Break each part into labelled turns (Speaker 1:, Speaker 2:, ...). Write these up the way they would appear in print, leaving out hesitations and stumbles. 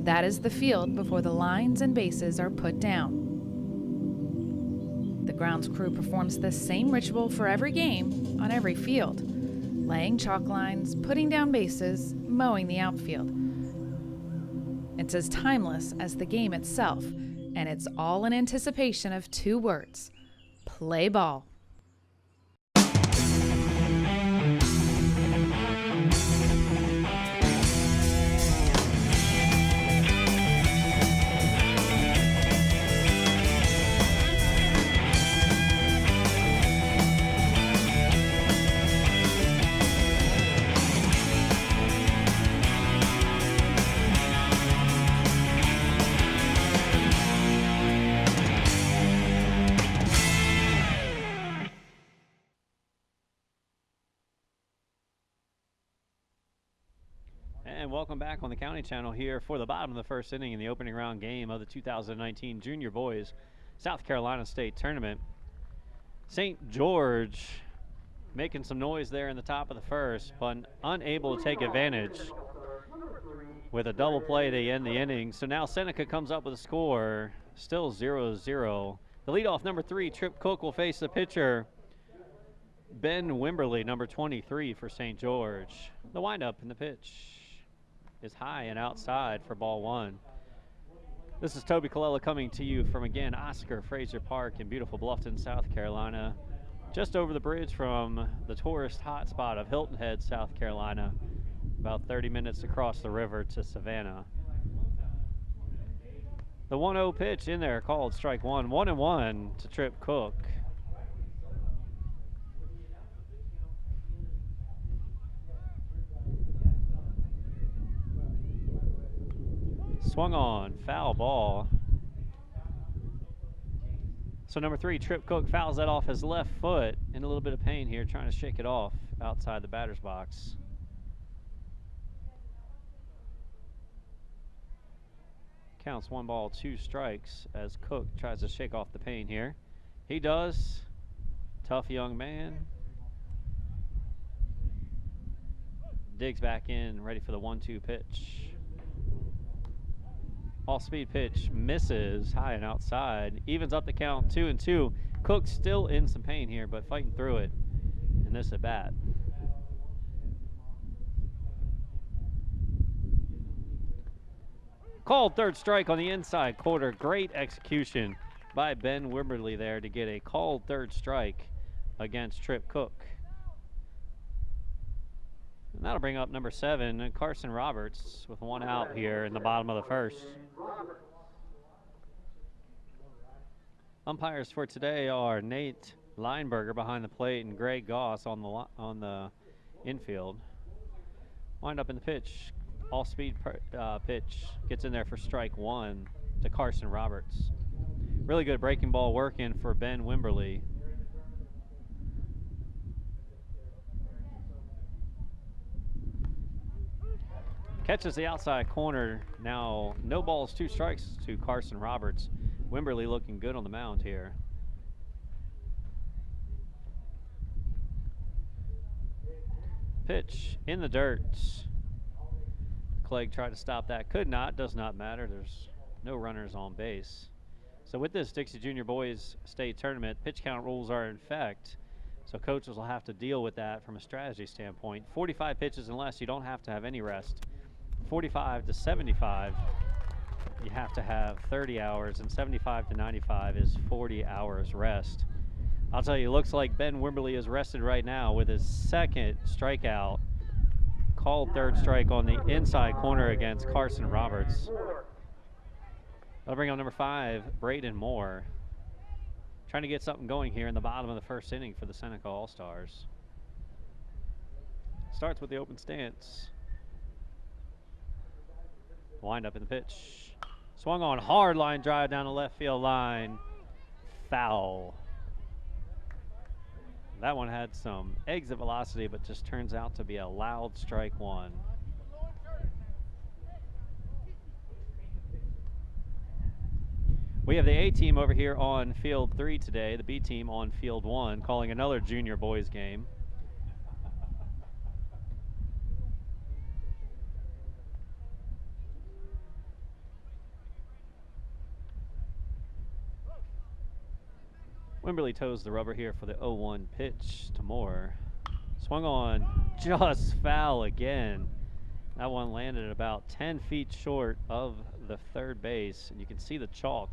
Speaker 1: That is the field before the lines and bases are put down. The grounds crew performs this same ritual for every game on every field, laying chalk lines, putting down bases, mowing the outfield. It's as timeless as the game itself, and it's all in anticipation of two words: play ball.
Speaker 2: And welcome back on the County Channel here for the bottom of the first inning in the opening round game of the 2019 Junior Boys South Carolina State Tournament. St. George making some noise there in the top of the first, but unable to take advantage with a double play to end the inning. So now Seneca comes up with a score, still 0-0. The leadoff number 3, Trip Cook, will face the pitcher, Ben Wimberly, number 23 for St. George. The windup and the pitch is high and outside for ball 1. This is Toby Colella coming to you from, again, Oscar Fraser Park in beautiful Bluffton, South Carolina, just over the bridge from the tourist hotspot of Hilton Head, South Carolina, about 30 minutes across the river to Savannah. The 1-0 pitch in there, called strike 1. 1-1 to Trip Cook. Swung on, foul ball. So number 3, Trip Cook, fouls that off his left foot, in a little bit of pain here, trying to shake it off outside the batter's box. Counts 1 ball, 2 strikes as Cook tries to shake off the pain here. He does. Tough young man. Digs back in, ready for the 1-2 pitch. Off-speed pitch misses, high and outside. Evens up the count, 2-2. Cook still in some pain here, but fighting through it in this at bat. Called third strike on the inside quarter. Great execution by Ben Wimberly there to get a called third strike against Trip Cook. And that'll bring up number 7, Carson Roberts, with 1 out here in the bottom of the first. Umpires for today are Nate Lineberger behind the plate and Greg Goss on the infield. Wind up in the pitch. All-speed pitch gets in there for strike 1 to Carson Roberts. Really good breaking ball working for Ben Wimberly. Catches the outside corner. Now no balls, 2 strikes to Carson Roberts. Wimberly looking good on the mound here. Pitch in the dirt. Clegg tried to stop that. Could not. Does not matter. There's no runners on base. So with this Dixie Junior Boys State Tournament, pitch count rules are in effect. So coaches will have to deal with that from a strategy standpoint. 45 pitches and less, you don't have to have any rest. 45 to 75, you have to have 30 hours, and 75 to 95 is 40 hours rest. I'll tell you, it looks like Ben Wimberly is rested right now with his second strikeout. Called third strike on the inside corner against Carson Roberts. That'll bring up number 5, Braden Moore. Trying to get something going here in the bottom of the first inning for the Seneca All-Stars. Starts with the open stance. Wind up in the pitch. Swung on, hard line drive down the left field line. Foul. That one had some exit velocity, but just turns out to be a loud strike 1. We have the A team over here on field 3 today, the B team on field 1, calling another junior boys game. Wimberly toes the rubber here for the 0-1 pitch to Moore. Swung on, just foul again. That one landed about 10 feet short of the third base, and you can see the chalk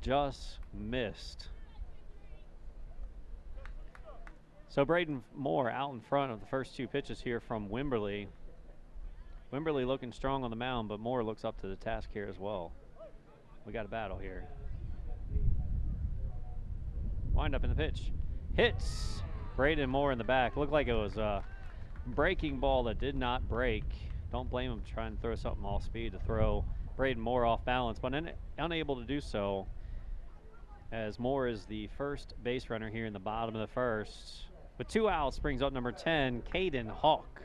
Speaker 2: just missed. So Braden Moore out in front of the first two pitches here from Wimberly. Wimberly looking strong on the mound, but Moore looks up to the task here as well. We got a battle here. Wind up in the pitch. Hits Braden Moore in the back. Looked like it was a breaking ball that did not break. Don't blame him trying to throw something off speed to throw Braden Moore off balance, but unable to do so, as Moore is the first base runner here in the bottom of the first. With 2 outs, brings up number 10, Caden Hawk.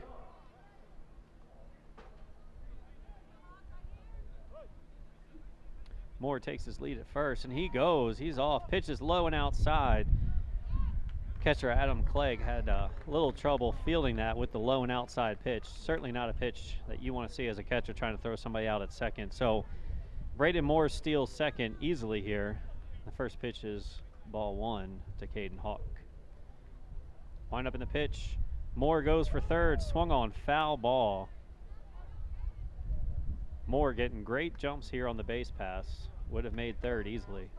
Speaker 2: Moore takes his lead at first, and he goes. He's off. Pitches low and outside. Catcher Adam Clegg had a little trouble fielding that with the low and outside pitch. Certainly not a pitch that you want to see as a catcher trying to throw somebody out at second. So Braden Moore steals second easily here. The first pitch is ball 1 to Caden Hawk. Wind up in the pitch. Moore goes for third. Swung on, foul ball. Moore getting great jumps here on the base pass. Would have made third easily.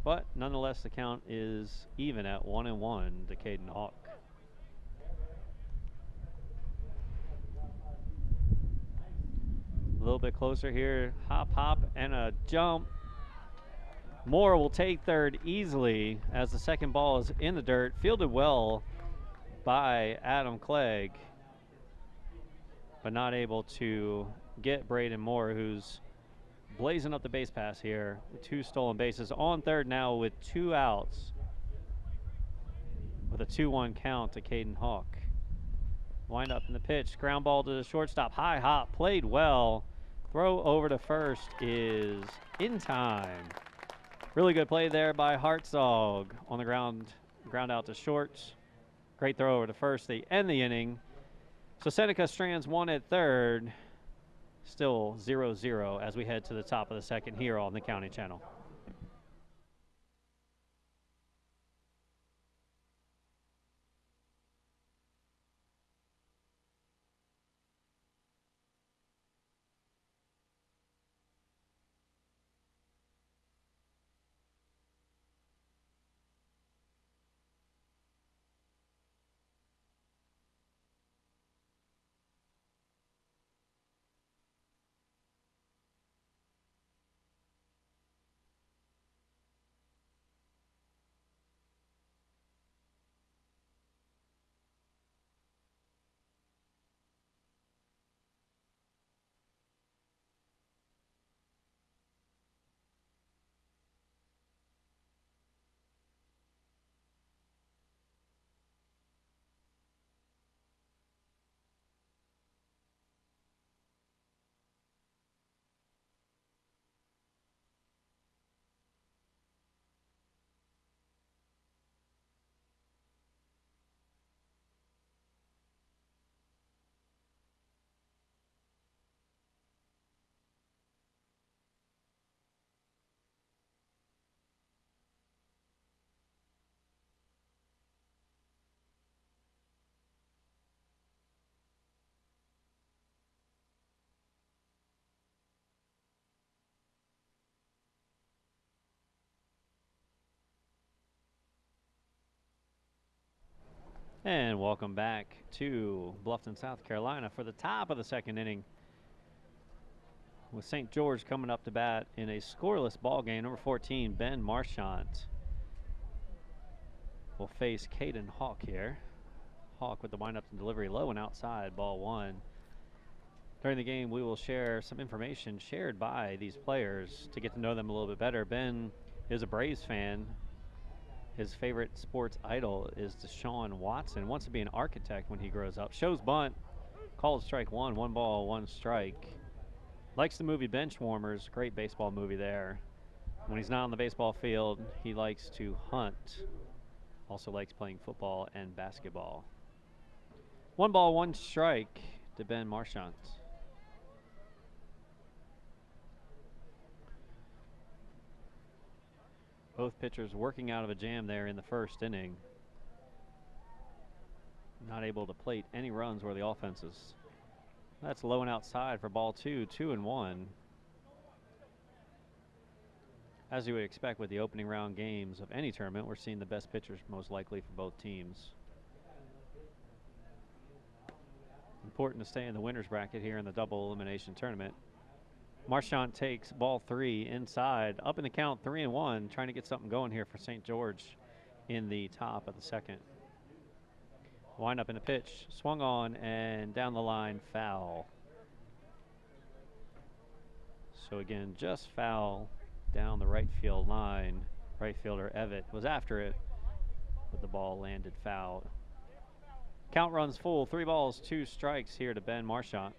Speaker 2: But nonetheless, the count is even at 1-1 to Caden Hawk. A little bit closer here. Hop, hop, and a jump. Moore will take third easily as the second ball is in the dirt. Fielded well by Adam Clegg, but not able to get Braden Moore, who's blazing up the base pass here with 2 stolen bases. On third now with 2 outs with a 2-1 count to Caden Hawk. Wind up in the pitch. Ground ball to the shortstop. High hop. Played well. Throw over to first is in time. Really good play there by Hartzog on the ground out to short. Great throw over to first. They end the inning. So Seneca strands 1 at third. Still 0-0 as we head to the top of the second here on the County Channel. And welcome back to Bluffton, South Carolina for the top of the second inning, with St. George coming up to bat in a scoreless ball game. Number 14, Ben Marchant, will face Caden Hawk here. Hawk with the windup and delivery low and outside, ball 1. During the game, we will share some information shared by these players to get to know them a little bit better. Ben is a Braves fan. His favorite sports idol is Deshaun Watson. Wants to be an architect when he grows up. Shows bunt. Called strike 1. 1 ball, 1 strike. Likes the movie Benchwarmers. Great baseball movie there. When he's not on the baseball field, he likes to hunt. Also likes playing football and basketball. 1 ball, 1 strike to Ben Marchant. Both pitchers working out of a jam there in the first inning. Not able to plate any runs where the offense is. That's low and outside for ball 2, 2-1. As you would expect with the opening round games of any tournament, we're seeing the best pitchers most likely for both teams. Important to stay in the winner's bracket here in the double elimination tournament. Marchant takes ball 3 inside, up in the count, 3-1, trying to get something going here for St. George in the top of the second. Wind up in the pitch, swung on and down the line, foul. So again, just foul down the right field line. Right fielder Evett was after it, but the ball landed foul. Count runs full, 3 balls, 2 strikes here to Ben Marchant.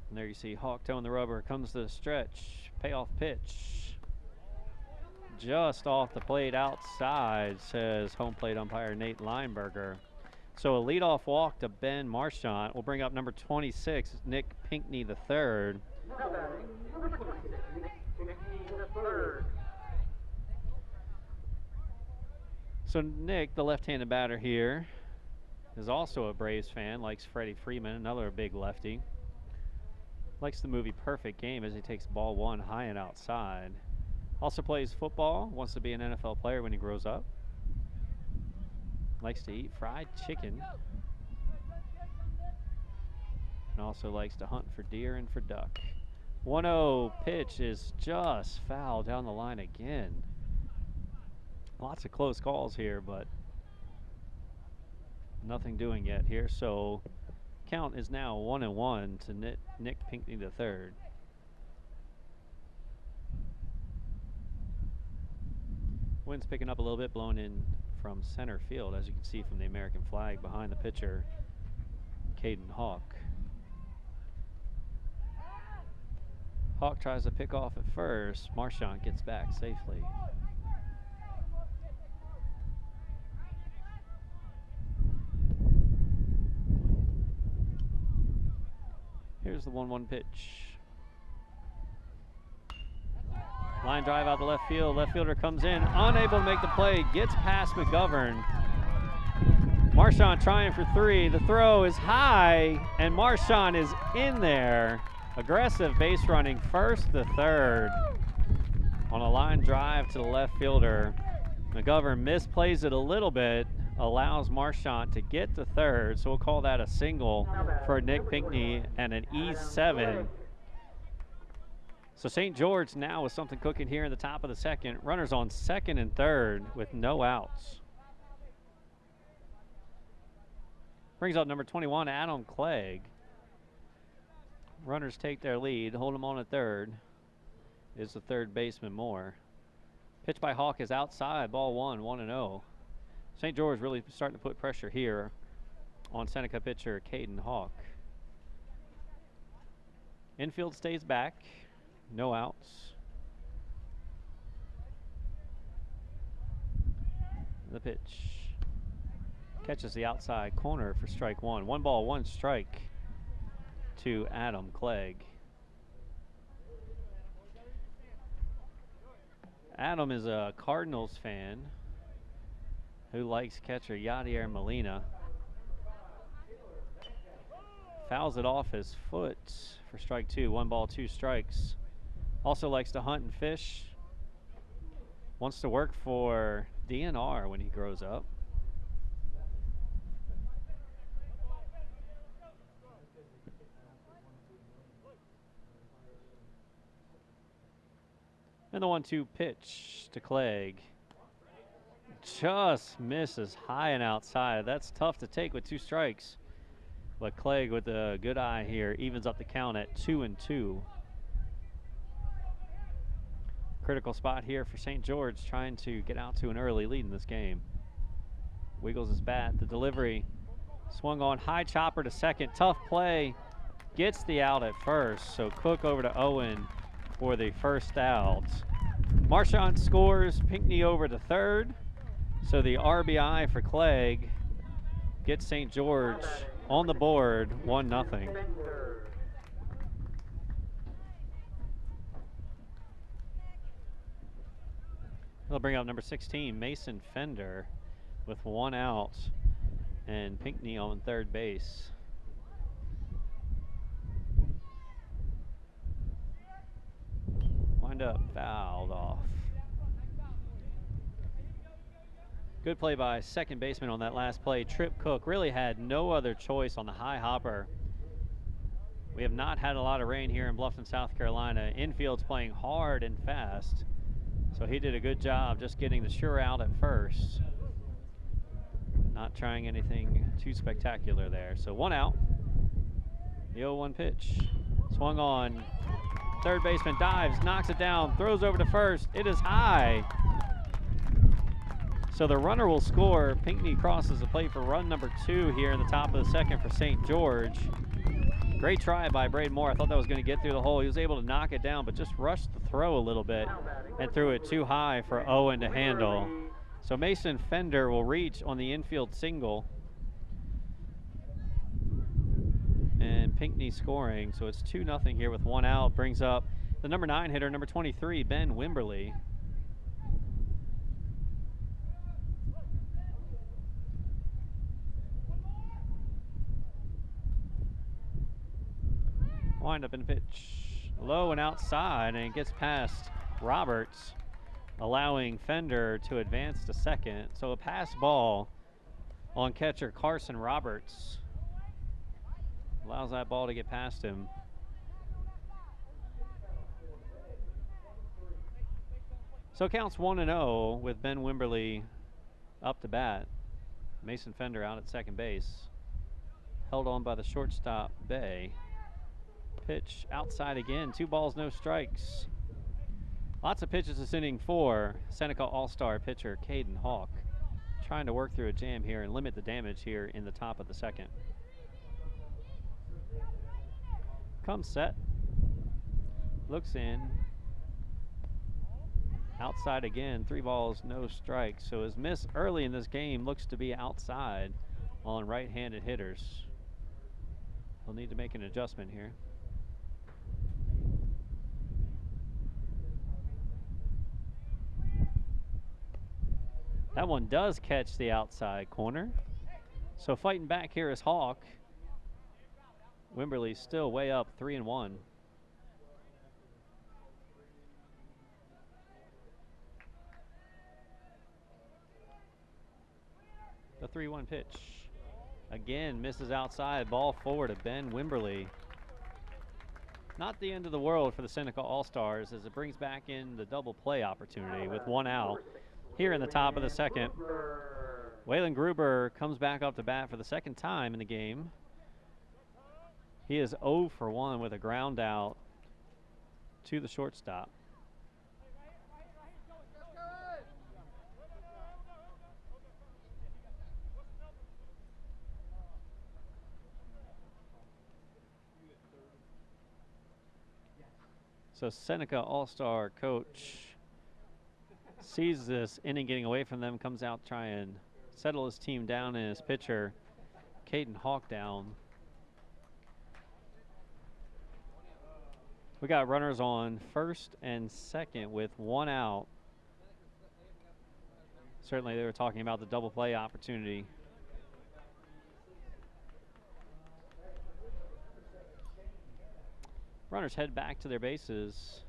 Speaker 2: And there you see Hawk toeing the rubber, comes to the stretch, payoff pitch. Just off the plate outside, says home plate umpire Nate Lineberger. So a leadoff walk to Ben Marchant will bring up number 26, Nick Pinkney III. So Nick, the left-handed batter here, is also a Braves fan, likes Freddie Freeman, another big lefty. Likes the movie Perfect Game as he takes ball 1 high and outside. Also plays football, wants to be an NFL player when he grows up. Likes to eat fried chicken. And also likes to hunt for deer and for duck. 1-0 pitch is just foul down the line again. Lots of close calls here, but nothing doing yet here. So count is now 1-1 to Nick Pinkney III. Wind's picking up a little bit, blowing in from center field, as you can see from the American flag behind the pitcher, Caden Hawk. Hawk tries to pick off at first. Marchant gets back safely. Here's the 1-1 pitch. Line drive out to left field. Left fielder comes in, unable to make the play, gets past McGovern. Marchant trying for 3. The throw is high, and Marchant is in there. Aggressive base running first to third on a line drive to the left fielder. McGovern misplays it a little bit, allows Marchant to get to third, so we'll call that a single for Nick Pinkney and an E7. So St. George now with something cooking here in the top of the second. Runners on second and third with no outs. Brings up number 21, Adam Clegg. Runners take their lead, hold them on at third. Is the third baseman Moore. Pitch by Hawk is outside, ball 1, 1-0. St. George really starting to put pressure here on Seneca pitcher Caden Hawk. Infield stays back, no outs. The pitch catches the outside corner for strike 1. 1 ball, 1 strike to Adam Clegg. Adam is a Cardinals fan who likes catcher Yadier Molina. Fouls it off his foot for strike 2. 1 ball, 2 strikes. Also likes to hunt and fish. Wants to work for DNR when he grows up. And the 1-2 pitch to Clegg. Just misses high and outside. That's tough to take with 2 strikes. But Clegg with a good eye here evens up the count at 2-2. Critical spot here for St. George, trying to get out to an early lead in this game. Wiggles his bat. The delivery swung on, high chopper to second. Tough play. Gets the out at first. So Cook over to Owen for the first out. Marchant scores, Pinkney over to third. So the RBI for Clegg gets St. George on the board, 1-0. They'll bring up number 16, Mason Fender, with 1 out, and Pinckney on third base. Wind up fouled off. Good play by second baseman on that last play. Trip Cook really had no other choice on the high hopper. We have not had a lot of rain here in Bluffton, South Carolina. Infield's playing hard and fast, so he did a good job just getting the sure out at first. Not trying anything too spectacular there. So 1 out. The 0-1 pitch. Swung on. Third baseman dives, knocks it down, throws over to first. It is high. So the runner will score. Pinckney crosses the plate for run number 2 here in the top of the second for St. George. Great try by Braden Moore. I thought that was going to get through the hole. He was able to knock it down, but just rushed the throw a little bit and threw it too high for Owen to handle. So Mason Fender will reach on the infield single. And Pinckney scoring, so it's 2-0 here with 1 out. Brings up the number 9 hitter, number 23, Ben Wimberly. Wind up in the pitch. Low and outside, and it gets past Roberts, allowing Fender to advance to second. So a pass ball on catcher Carson Roberts. Allows that ball to get past him. So it counts 1-0 with Ben Wimberly up to bat. Mason Fender out at second base. Held on by the shortstop, Bay. Pitch outside again. 2 balls, no strikes. Lots of pitches this inning for Seneca All-Star pitcher Caden Hawk. Trying to work through a jam here and limit the damage here in the top of the second. Comes set. Looks in. Outside again. 3 balls, no strikes. So his miss early in this game looks to be outside on right-handed hitters. He'll need to make an adjustment here. That one does catch the outside corner. So fighting back here is Hawk. Wimberly still way up, 3-1. The 3-1 pitch. Again, misses outside. Ball forward to Ben Wimberly. Not the end of the world for the Seneca All-Stars as it brings back in the double play opportunity with 1 out. Here in the top of the second, Waylon Gruber comes back up to bat for the second time in the game. He is 0 for 1 with a ground out to the shortstop. So Seneca All-Star coach sees this inning getting away from them, comes out to try and settle his team down and his pitcher, Caden Hawk, down. We got runners on first and second with 1 out. Certainly they were talking about the double play opportunity. Runners head back to their bases.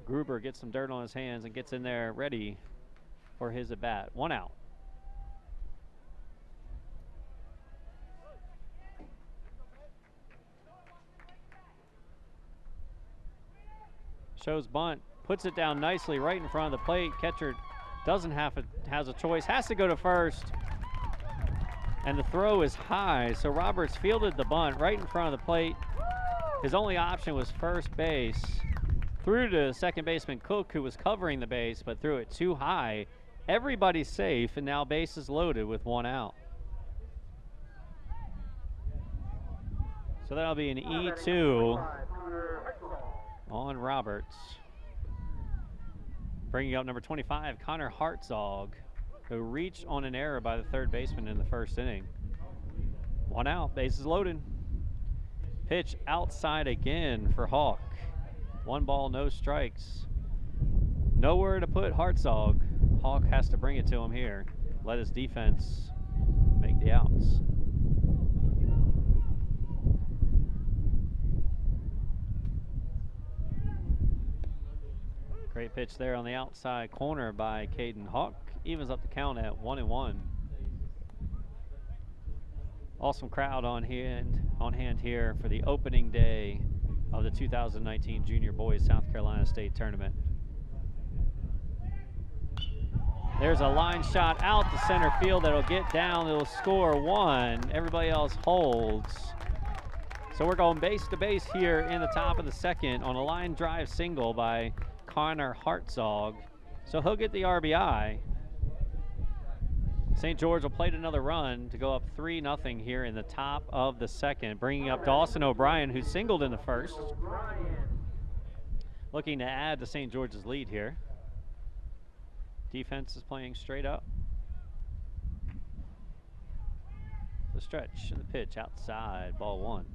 Speaker 2: Gruber gets some dirt on his hands and gets in there ready for his at bat. 1 out. Shows bunt, puts it down nicely right in front of the plate. Catcher doesn't has a choice, has to go to first. And the throw is high, so Roberts fielded the bunt right in front of the plate. His only option was first base. Threw to second baseman Cook, who was covering the base, but threw it too high. Everybody's safe, and now bases loaded with 1 out. So that'll be an E2 on Roberts. Bringing up number 25, Connor Hartzog, who reached on an error by the third baseman in the first inning. One out, bases loaded. Pitch outside again for Hawk. 1 ball, no strikes. Nowhere to put Hartzog. Hawk has to bring it to him here. Let his defense make the outs. Great pitch there on the outside corner by Caden Hawk. Evens up the count at 1-1. Awesome crowd on hand here for the opening day of the 2019 Junior Boys South Carolina State Tournament. There's a line shot out to center field that'll get down. It'll score 1. Everybody else holds. So we're going base to base here in the top of the second on a line drive single by Connor Hartzog. So he'll get the RBI. St. George will plate another run to go up 3-0 here in the top of the second, bringing up Dawson O'Brien, who singled in the first. Looking to add to St. George's lead here. Defense is playing straight up. The stretch and the pitch outside, ball 1.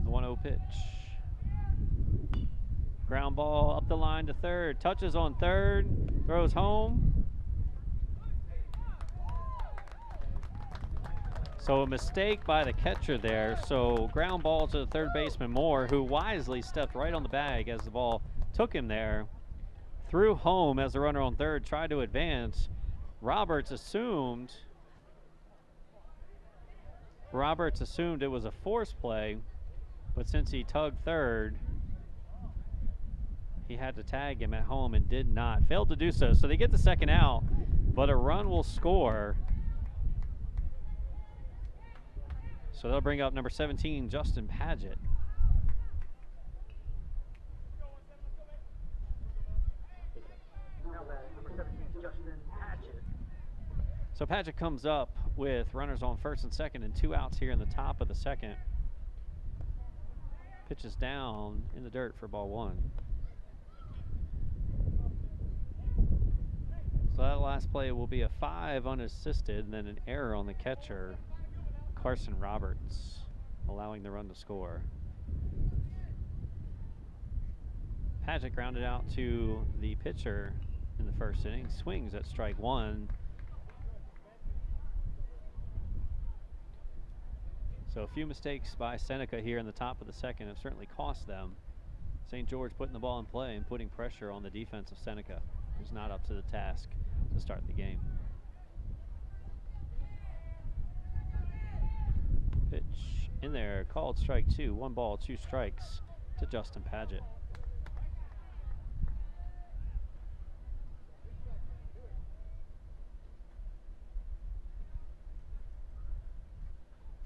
Speaker 2: The 1-0 pitch. Ground ball up the line to third. Touches on third. Throws home. So a mistake by the catcher there. So ground ball to the third baseman Moore, who wisely stepped right on the bag as the ball took him there. Threw home as the runner on third tried to advance. Roberts assumed it was a force play, but since he tugged third, he had to tag him at home and did not. Failed to do so. So they get the second out, but a run will score. So they'll bring up number 17, Justin Paget. So Paget comes up with runners on first and second and 2 outs here in the top of the second. Pitches down in the dirt for ball 1. So that last play will be a 5 unassisted and then an error on the catcher, Carson Roberts, allowing the run to score. Paget grounded out to the pitcher in the first inning. Swings at strike 1. So a few mistakes by Seneca here in the top of the second have certainly cost them. St. George putting the ball in play and putting pressure on the defense of Seneca, who's not up to the task to start the game. Pitch in there, called strike 2. 1 ball, 2 strikes to Justin Paget.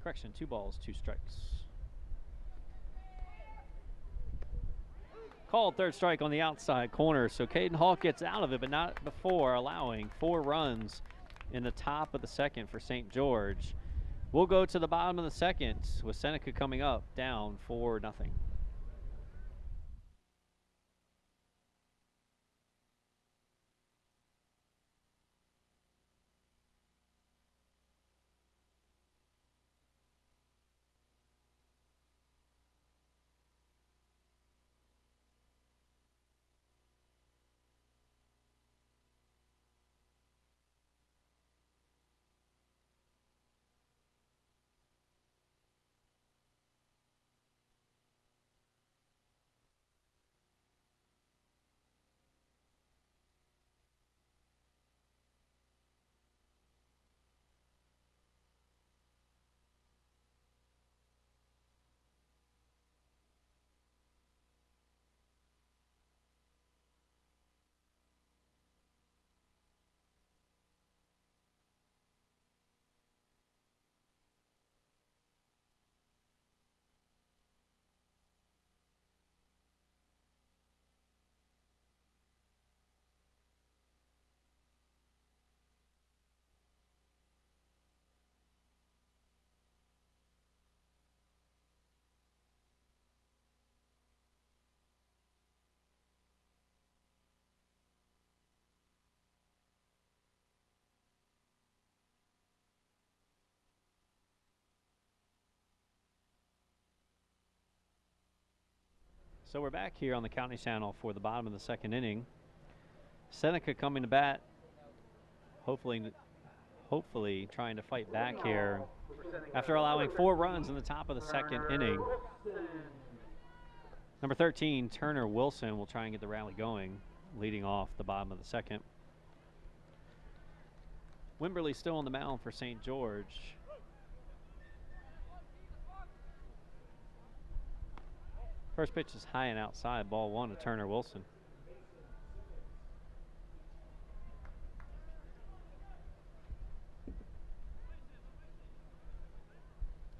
Speaker 2: Correction, 2 balls, 2 strikes. Called third strike on the outside corner, so Caden Hawk gets out of it, but not before allowing 4 runs in the top of the second for St. George. We'll go to the bottom of the second with Seneca coming up, down 4-0. So we're back here on the County Channel for the bottom of the second inning. Seneca coming to bat, hopefully trying to fight back here after allowing 4 runs in the top of the second inning. Number 13, Turner Wilson, will try and get the rally going, leading off the bottom of the second. Wimberly still on the mound for St. George. First pitch is high and outside, ball 1 to Turner Wilson.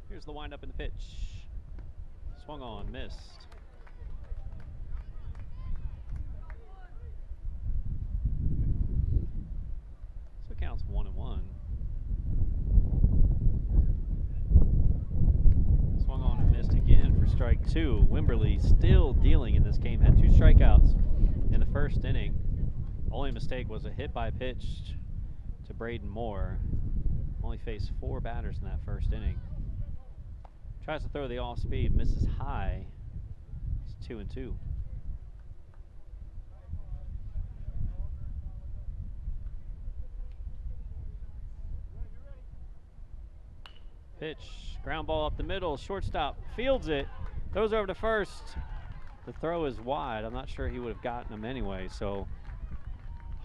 Speaker 2: Here's the windup in the pitch. Swung on, missed. So it counts 1-1. Swung on and missed again for strike 2. Wimberly still dealing in this game. Had 2 strikeouts in the first inning. Only mistake was a hit by pitch to Braden Moore. Only faced 4 batters in that first inning. Tries to throw the off speed, misses high. It's 2-2. Pitch, ground ball up the middle, shortstop fields it, throws over to first. The throw is wide. I'm not sure he would have gotten him anyway, so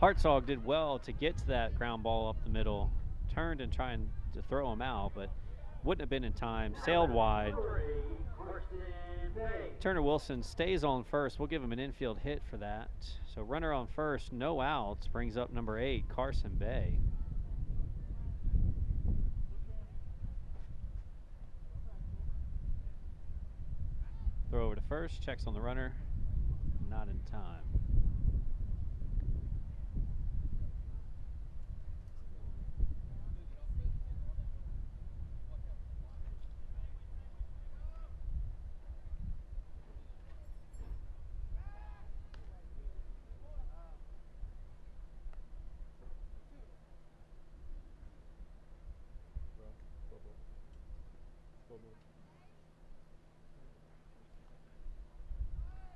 Speaker 2: Hartzog did well to get to that ground ball up the middle, turned and trying to throw him out, but wouldn't have been in time, sailed wide. Turner Wilson stays on first. We'll give him an infield hit for that. So runner on first, no outs, brings up number 8, Carson Bay. Throw over to first, checks on the runner, not in time.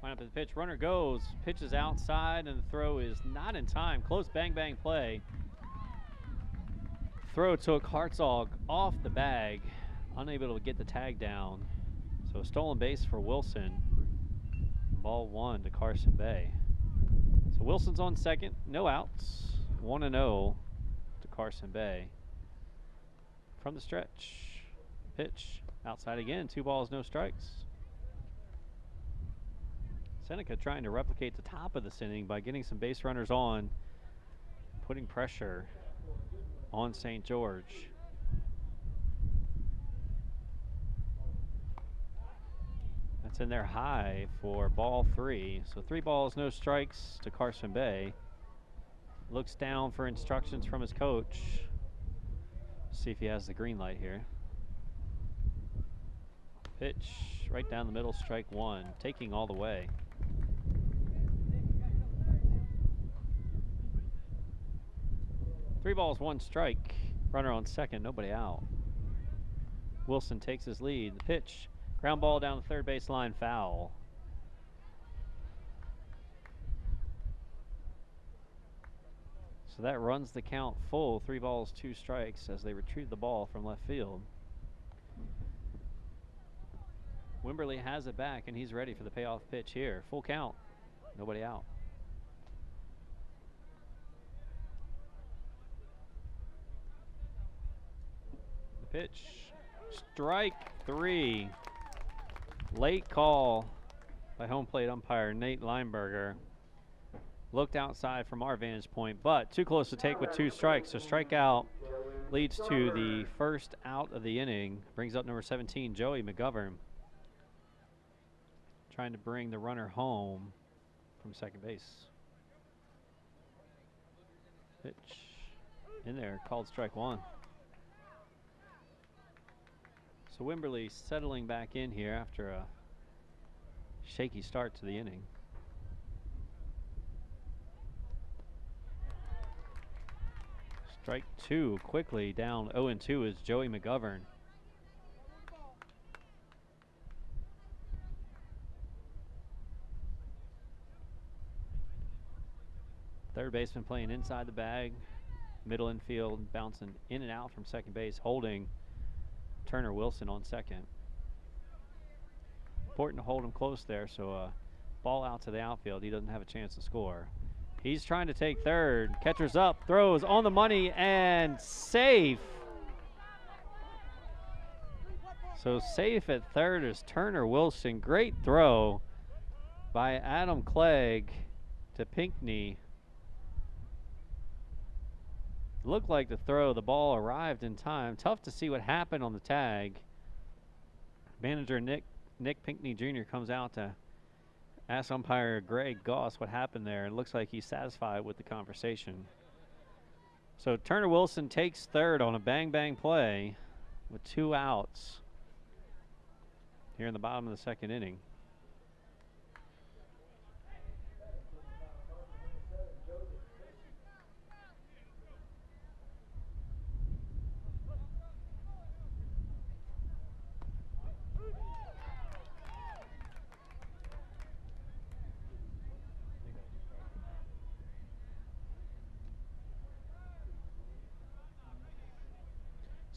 Speaker 2: Line up at the pitch, runner goes, pitches outside, and the throw is not in time. Close bang bang play. Throw took Hartzog off the bag, unable to get the tag down. So a stolen base for Wilson. Ball 1 to Carson Bay. So Wilson's on second, no outs. 1-0 to Carson Bay. From the stretch, pitch outside again, 2 balls, no strikes. Seneca trying to replicate the top of this inning by getting some base runners on, putting pressure on St. George. That's in there high for ball 3. So 3 balls, no strikes to Carson Bay. Looks down for instructions from his coach. See if he has the green light here. Pitch right down the middle, strike 1, taking all the way. Three balls, 1 strike. Runner on second, nobody out. Wilson takes his lead. The pitch, ground ball down the third base line, foul. So that runs the count full. 3 balls, 2 strikes as they retrieve the ball from left field. Wimberly has it back, and he's ready for the payoff pitch here. Full count, nobody out. The pitch, strike 3. Late call by home plate umpire Nate Lineberger. Looked outside from our vantage point, but too close to take with 2 strikes. So strikeout leads to the first out of the inning. Brings up number 17, Joey McGovern. Trying to bring the runner home from second base. Pitch in there, called strike 1. So Wimberly settling back in here after a shaky start to the inning. Strike 2 quickly, down 0-2 is Joey McGovern. Third baseman playing inside the bag, middle infield, bouncing in and out from second base, holding Turner Wilson on second. Important to hold him close there, so ball out to the outfield. He doesn't have a chance to score. He's trying to take third. Catcher's up, throws on the money, and safe. So safe at third is Turner Wilson. Great throw by Adam Clegg to Pinckney. Looked like the ball arrived in time. Tough to see what happened on the tag. Manager Nick Pinckney Jr. comes out to ask umpire Greg Goss what happened there. It looks like he's satisfied with the conversation. So Turner Wilson takes third on a bang-bang play with 2 outs here in the bottom of the second inning.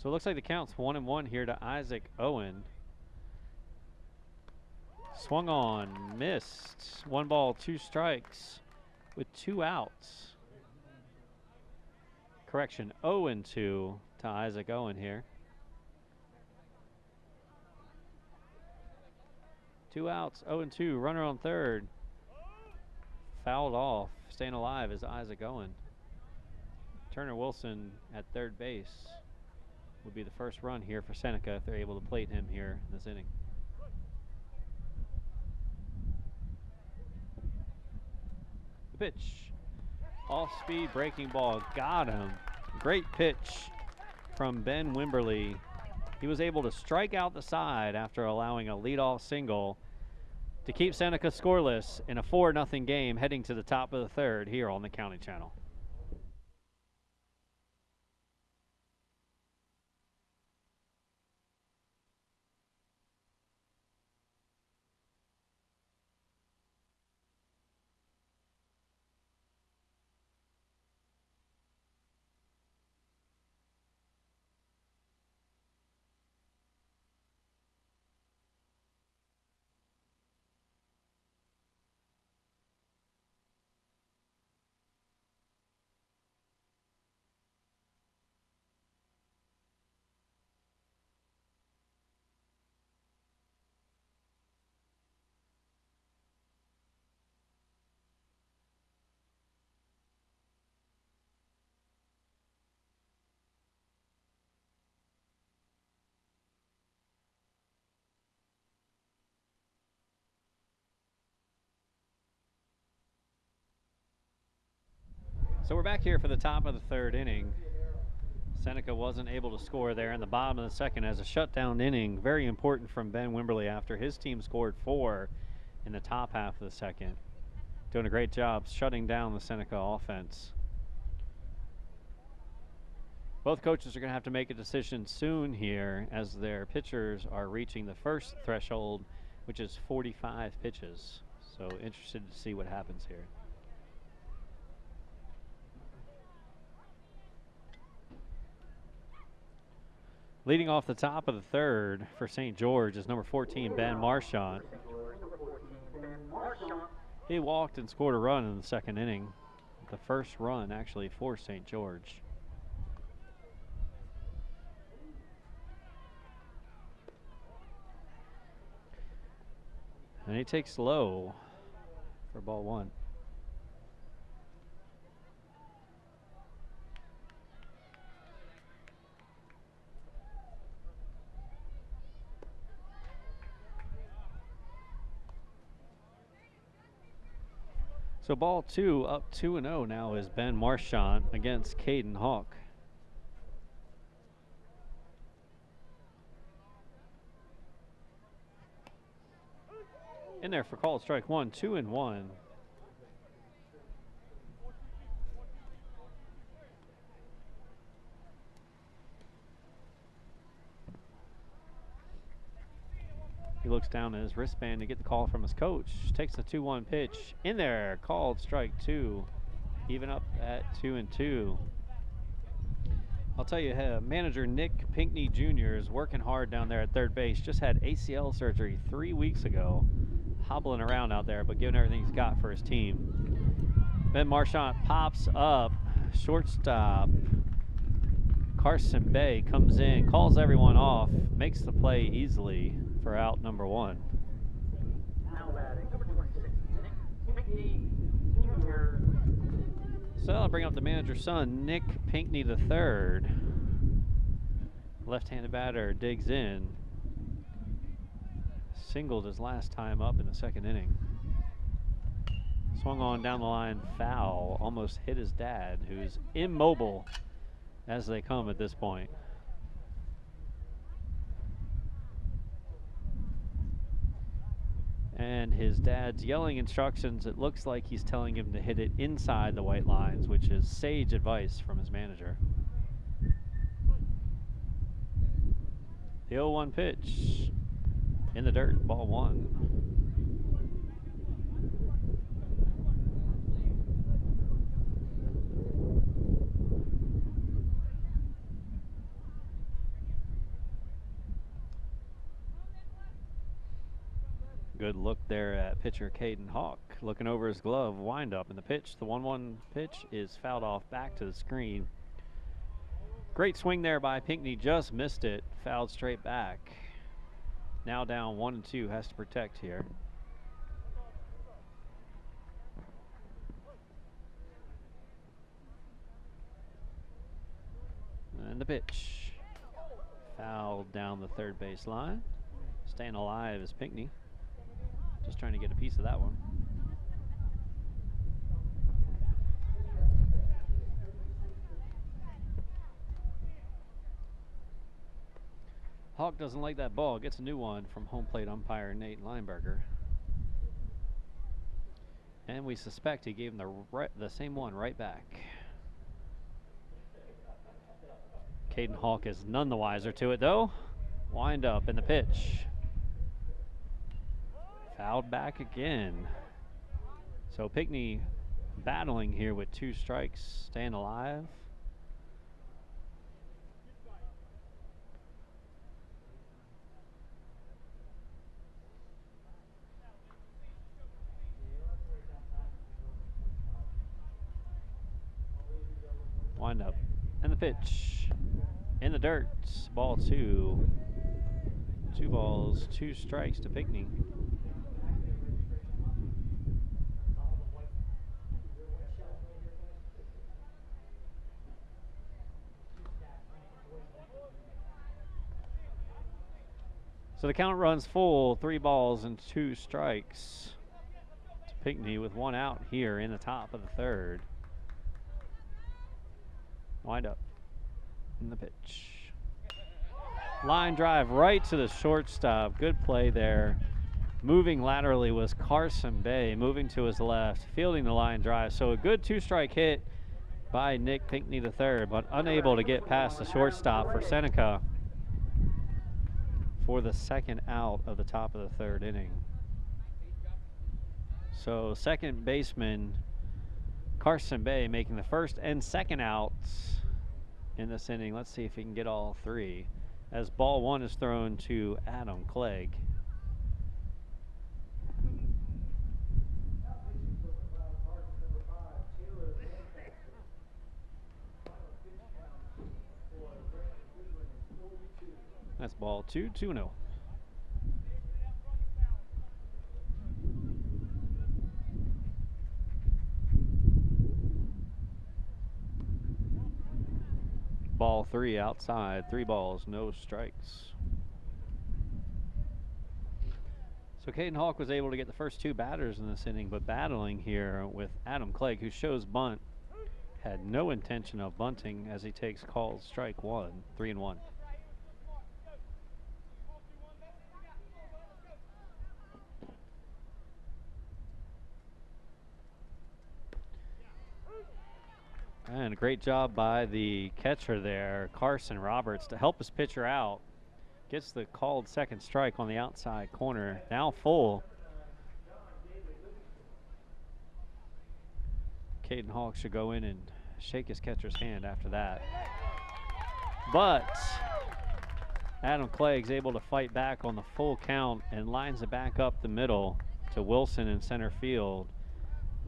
Speaker 2: So it looks like the count's 1-1 here to Isaac Owen. Swung on, missed. 1 ball, 2 strikes with 2 outs. Correction, 0-2 to Isaac Owen here. 2 outs, 0-2, runner on third. Fouled off, staying alive is Isaac Owen. Turner Wilson at third base would be the first run here for Seneca if they're able to plate him here in this inning. The pitch. Off-speed breaking ball. Got him. Great pitch from Ben Wimberly. He was able to strike out the side after allowing a leadoff single to keep Seneca scoreless in a 4-0 game heading to the top of the third here on the County Channel. So we're back here for the top of the third inning. Seneca wasn't able to score there in the bottom of the second as a shutdown inning. Very important from Ben Wimberly after his team scored 4 in the top half of the second. Doing a great job shutting down the Seneca offense. Both coaches are going to have to make a decision soon here as their pitchers are reaching the first threshold, which is 45 pitches. So interested to see what happens here. Leading off the top of the third for St. George is number 14, Ben Marchant. He walked and scored a run in the second inning. The first run actually for St. George. And he takes low for ball 1. So ball 2, up 2-0 now is Ben Marchant against Caden Hawk. In there for called strike 1, 2-1. He looks down at his wristband to get the call from his coach. Takes the 2-1 pitch. In there, called strike 2. even up at 2-2. I'll tell you, manager Nick Pinckney Jr. is working hard down there at third base. Just had ACL surgery 3 weeks ago. Hobbling around out there, but giving everything he's got for his team. Ben Marchant pops up. Shortstop Carson Bay comes in, calls everyone off, makes the play easily for out number 1. So I'll bring up the manager's son, Nick Pinckney III. Left-handed batter digs in. Singled his last time up in the second inning. Swung on down the line, foul. Almost hit his dad, who's immobile as they come at this point. And his dad's yelling instructions. It looks like he's telling him to hit it inside the white lines, which is sage advice from his manager. The 0-1 pitch in the dirt, ball 1. Good look there at pitcher Caden Hawk, looking over his glove, wind up in the pitch. The 1-1 pitch is fouled off back to the screen. Great swing there by Pinckney, just missed it, fouled straight back. Now down 1-2, has to protect here. And the pitch, fouled down the third base line. Staying alive is Pinckney. Just trying to get a piece of that one. Hawk doesn't like that ball. Gets a new one from home plate umpire Nate Lineberger. And we suspect he gave him the same one right back. Caden Hawk is none the wiser to it, though. Wind up in the pitch. Fouled back again. So Pinckney battling here with 2 strikes, staying alive. Wind up and the pitch in the dirt, ball 2. 2 balls, 2 strikes to Pinckney. So the count runs full, 3 balls and 2 strikes to Pinckney with 1 out here in the top of the third. Wind up in the pitch. Line drive right to the shortstop. Good play there. Moving laterally was Carson Bay, moving to his left, fielding the line drive. So a good 2-strike hit by Nick Pinckney III, but unable to get past the shortstop for Seneca for the second out of the top of the third inning. So second baseman Carson Bay making the first and second outs in this inning. Let's see if he can get all 3. As ball 1 is thrown to Adam Clegg. That's ball 2, 2-0. Ball 3 outside, 3 balls, no strikes. So Caden Hawk was able to get the first 2 batters in this inning, but battling here with Adam Clegg, who shows bunt, had no intention of bunting as he takes called strike 1, 3-1. And a great job by the catcher there, Carson Roberts, to help his pitcher out. Gets the called second strike on the outside corner. Now full. Caden Hawk should go in and shake his catcher's hand after that. But Adam Clegg's able to fight back on the full count and lines it back up the middle to Wilson in center field.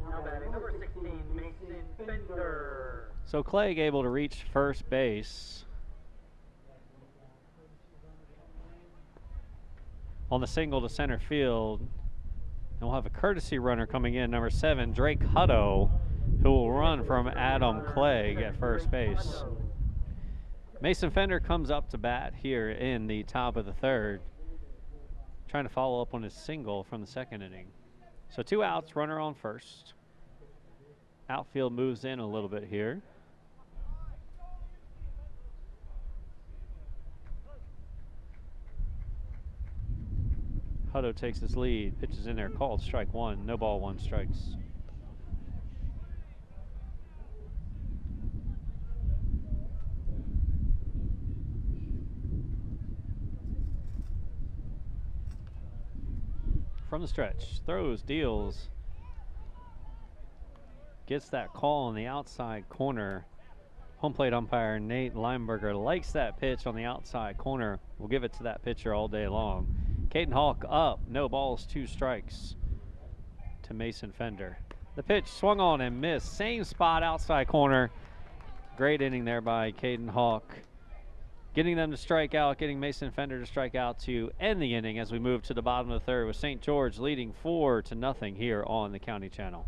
Speaker 3: Now batting number 16, Mason Fender.
Speaker 2: So Clegg able to reach first base on the single to center field. And we'll have a courtesy runner coming in, number 7, Drake Hutto, who will run from Adam Clegg at first base. Mason Fender comes up to bat here in the top of the third, trying to follow up on his single from the second inning. So 2 outs, runner on first. Outfield moves in a little bit here. Hutto takes his lead, pitches in there, called strike 1, no ball, 1 strikes. From the stretch, throws, deals, gets that call on the outside corner. Home plate umpire Nate Lineberger likes that pitch on the outside corner. We'll give it to that pitcher all day long. Caden Hawk up, no balls, 2 strikes to Mason Fender. The pitch swung on and missed, same spot, outside corner. Great inning there by Caden Hawk, getting them to strike out, getting Mason Fender to strike out to end the inning as we move to the bottom of the third with St. George leading 4-0 here on the County Channel.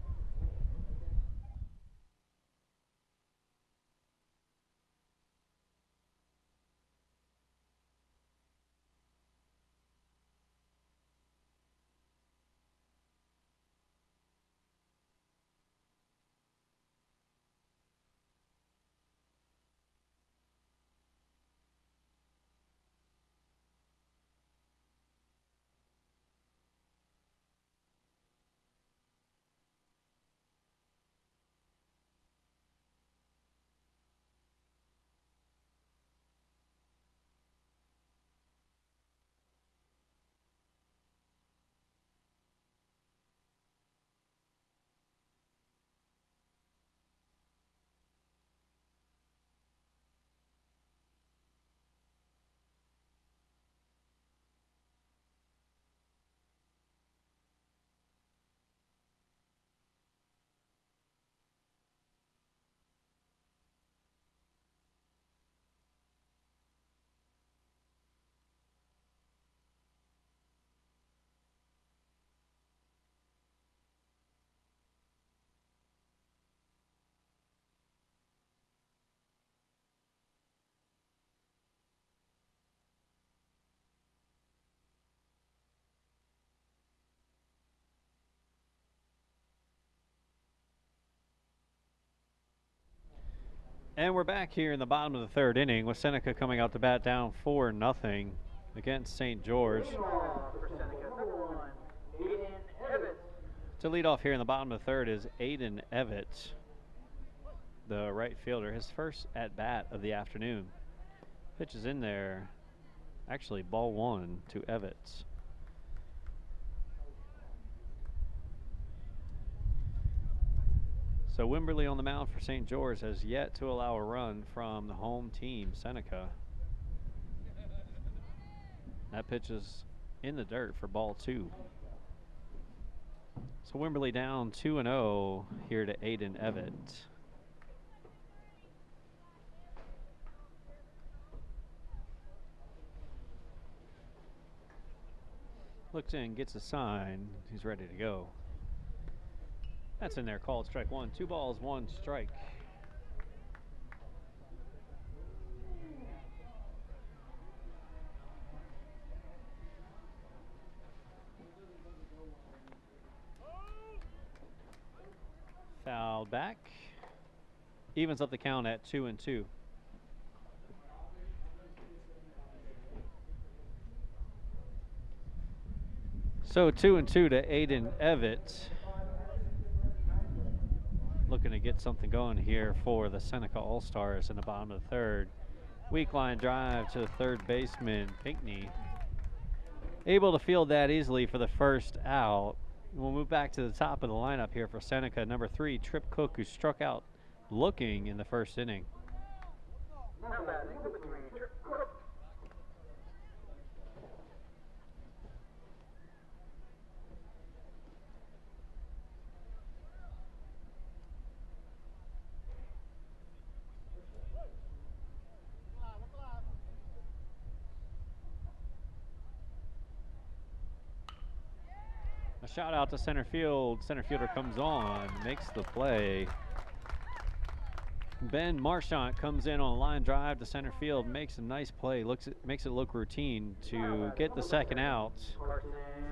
Speaker 2: And we're back here in the bottom of the third inning with Seneca coming out to bat down 4-0 against St. George.
Speaker 3: For Seneca, number 1, Aiden Evans.
Speaker 2: To lead off here in the bottom of the third is Aiden Evett, the right fielder, his first at bat of the afternoon. Pitch is in there, actually ball 1 to Evett. So Wimberly on the mound for St. George has yet to allow a run from the home team, Seneca. That pitch is in the dirt for ball 2. So Wimberly down 2-0 here to Aiden Evett. Looks in, gets a sign, he's ready to go. That's in there, called strike 1. 2 balls, 1 strike. Fouled back. Evens up the count at 2-2. So 2-2 to Aiden Evett. Looking to get something going here for the Seneca All-Stars in the bottom of the third. Weak line drive to the third baseman, Pinckney. Able to field that easily for the first out. We'll move back to the top of the lineup here for Seneca. Number 3, Trip Cook, who struck out looking in the first inning.
Speaker 3: Now batting, number 3, Trip Cook.
Speaker 2: A shout out to center field. Center fielder comes on, makes the play. Ben Marchant comes in on a line drive to center field, makes a nice play, makes it look routine to get the second out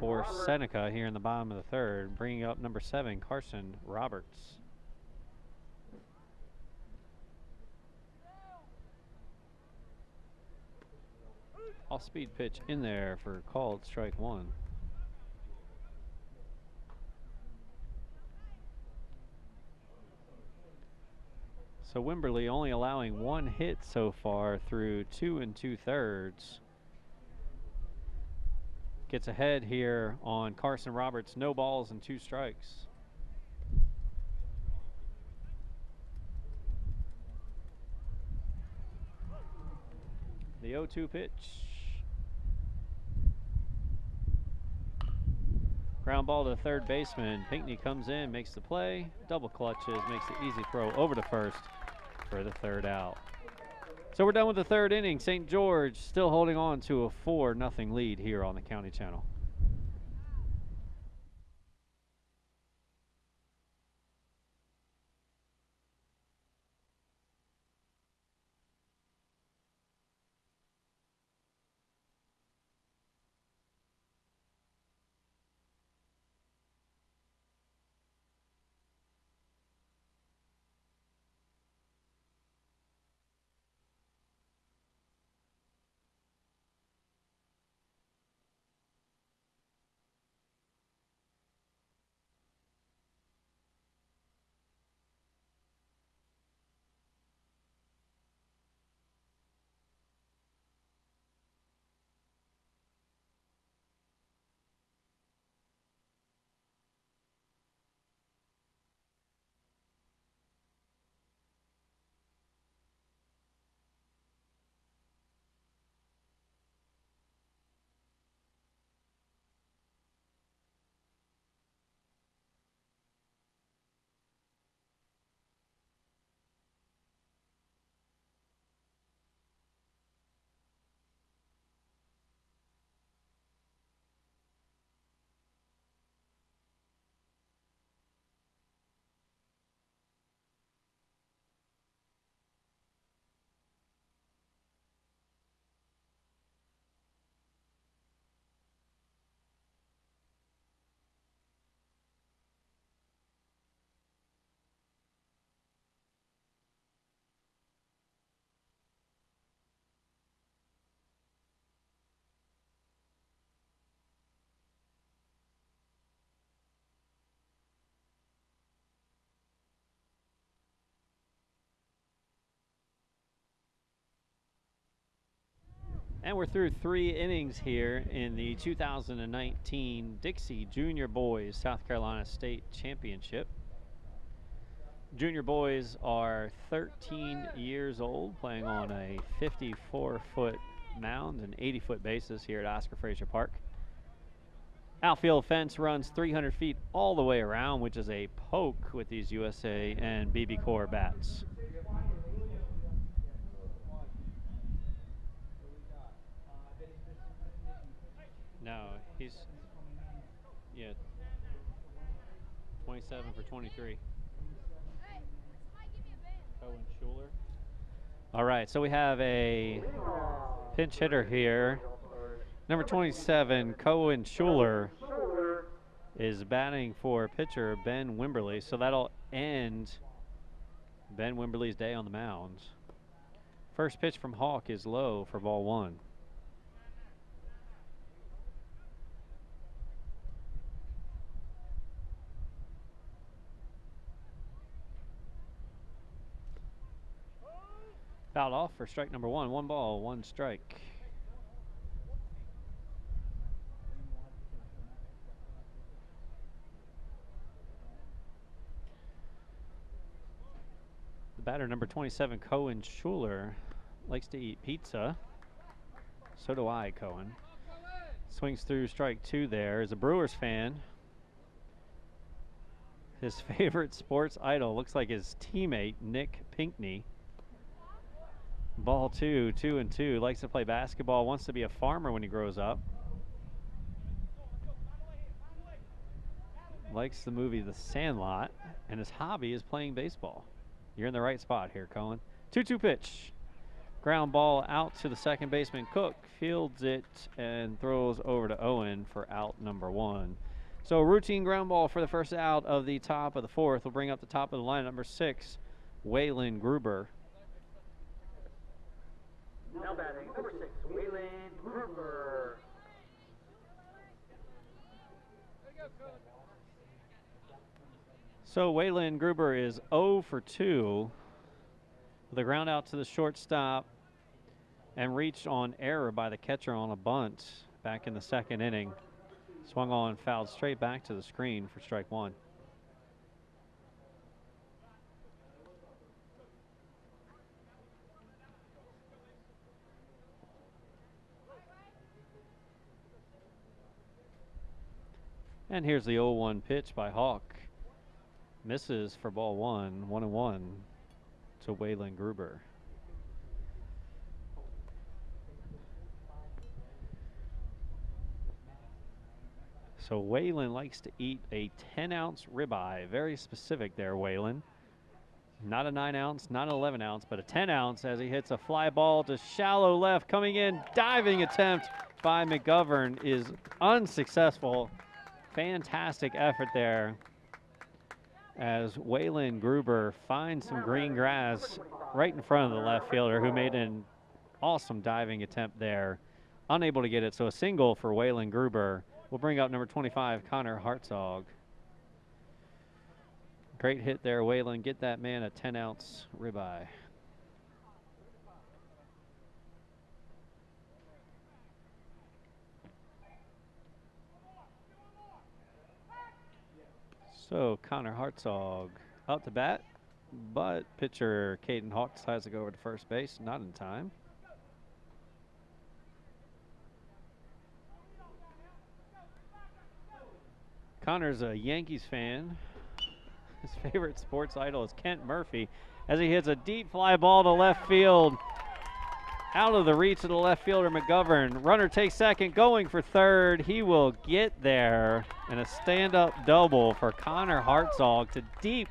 Speaker 2: for Seneca here in the bottom of the third, bringing up number 7, Carson Roberts. Off-speed pitch in there for called strike 1. So Wimberley only allowing 1 hit so far through 2 2/3. Gets ahead here on Carson Roberts, no balls and 2 strikes. The 0-2 pitch. Ground ball to the third baseman. Pinckney comes in, makes the play, double clutches, makes the easy throw over to first for the third out. So we're done with the third inning. St. George still holding on to a 4-0 lead here on the County Channel. And we're through 3 innings here in the 2019 Dixie Junior Boys South Carolina State Championship. Junior boys are 13 years old, playing on a 54-foot mound and 80-foot bases here at Oscar Frazier Park. Outfield fence runs 300 feet all the way around, which is a poke with these USA and BB Core bats. No, he's, 27 for 23. Cohen Schuler. All right, so we have a pinch hitter here. Number 27, Cohen Schuler, is batting for pitcher Ben Wimberley, so that'll end Ben Wimberley's day on the mound. First pitch from Hawk is low for ball 1. Fouled off for strike number 1. 1 ball, 1 strike. The batter, number 27, Cohen Schuler, likes to eat pizza. So do I, Cohen. Swings through strike 2 there. Is a Brewers fan. His favorite sports idol looks like his teammate, Nick Pinkney. Ball 2, 2-2. Likes to play basketball. Wants to be a farmer when he grows up. Likes the movie The Sandlot. And his hobby is playing baseball. You're in the right spot here, Cohen. 2-2 pitch. Ground ball out to the second baseman, Cook. Fields it and throws over to Owen for out number 1. So a routine ground ball for the first out of the top of the 4th. Will bring up the top of the line, number 6, Waylon Gruber.
Speaker 3: Now batting, number 6, Waylon Gruber.
Speaker 2: So Waylon Gruber is 0 for 2 with a ground out to the shortstop and reached on error by the catcher on a bunt back in the 2nd inning. Swung on, fouled straight back to the screen for strike 1. And here's the 0-1 pitch by Hawk. Misses for ball 1, 1-1 to Waylon Gruber. So Waylon likes to eat a 10-ounce ribeye. Very specific there, Waylon. Not a 9-ounce, not an 11-ounce, but a 10-ounce as he hits a fly ball to shallow left. Coming in, diving attempt by McGovern is unsuccessful. Fantastic effort there as Waylon Gruber finds some green grass right in front of the left fielder who made an awesome diving attempt there. Unable to get it, so a single for Waylon Gruber. We'll bring up number 25, Connor Hartzog. Great hit there, Waylon. Get that man a 10-ounce ribeye. So Connor Hartzog up to bat, but pitcher Caden Hawk decides to go over to first base, not in time. Connor's a Yankees fan. His favorite sports idol is Kent Murphy as he hits a deep fly ball to left field. Out of the reach of the left fielder, McGovern. Runner takes second, going for third. He will get there. And a stand-up double for Connor Hartzog to deep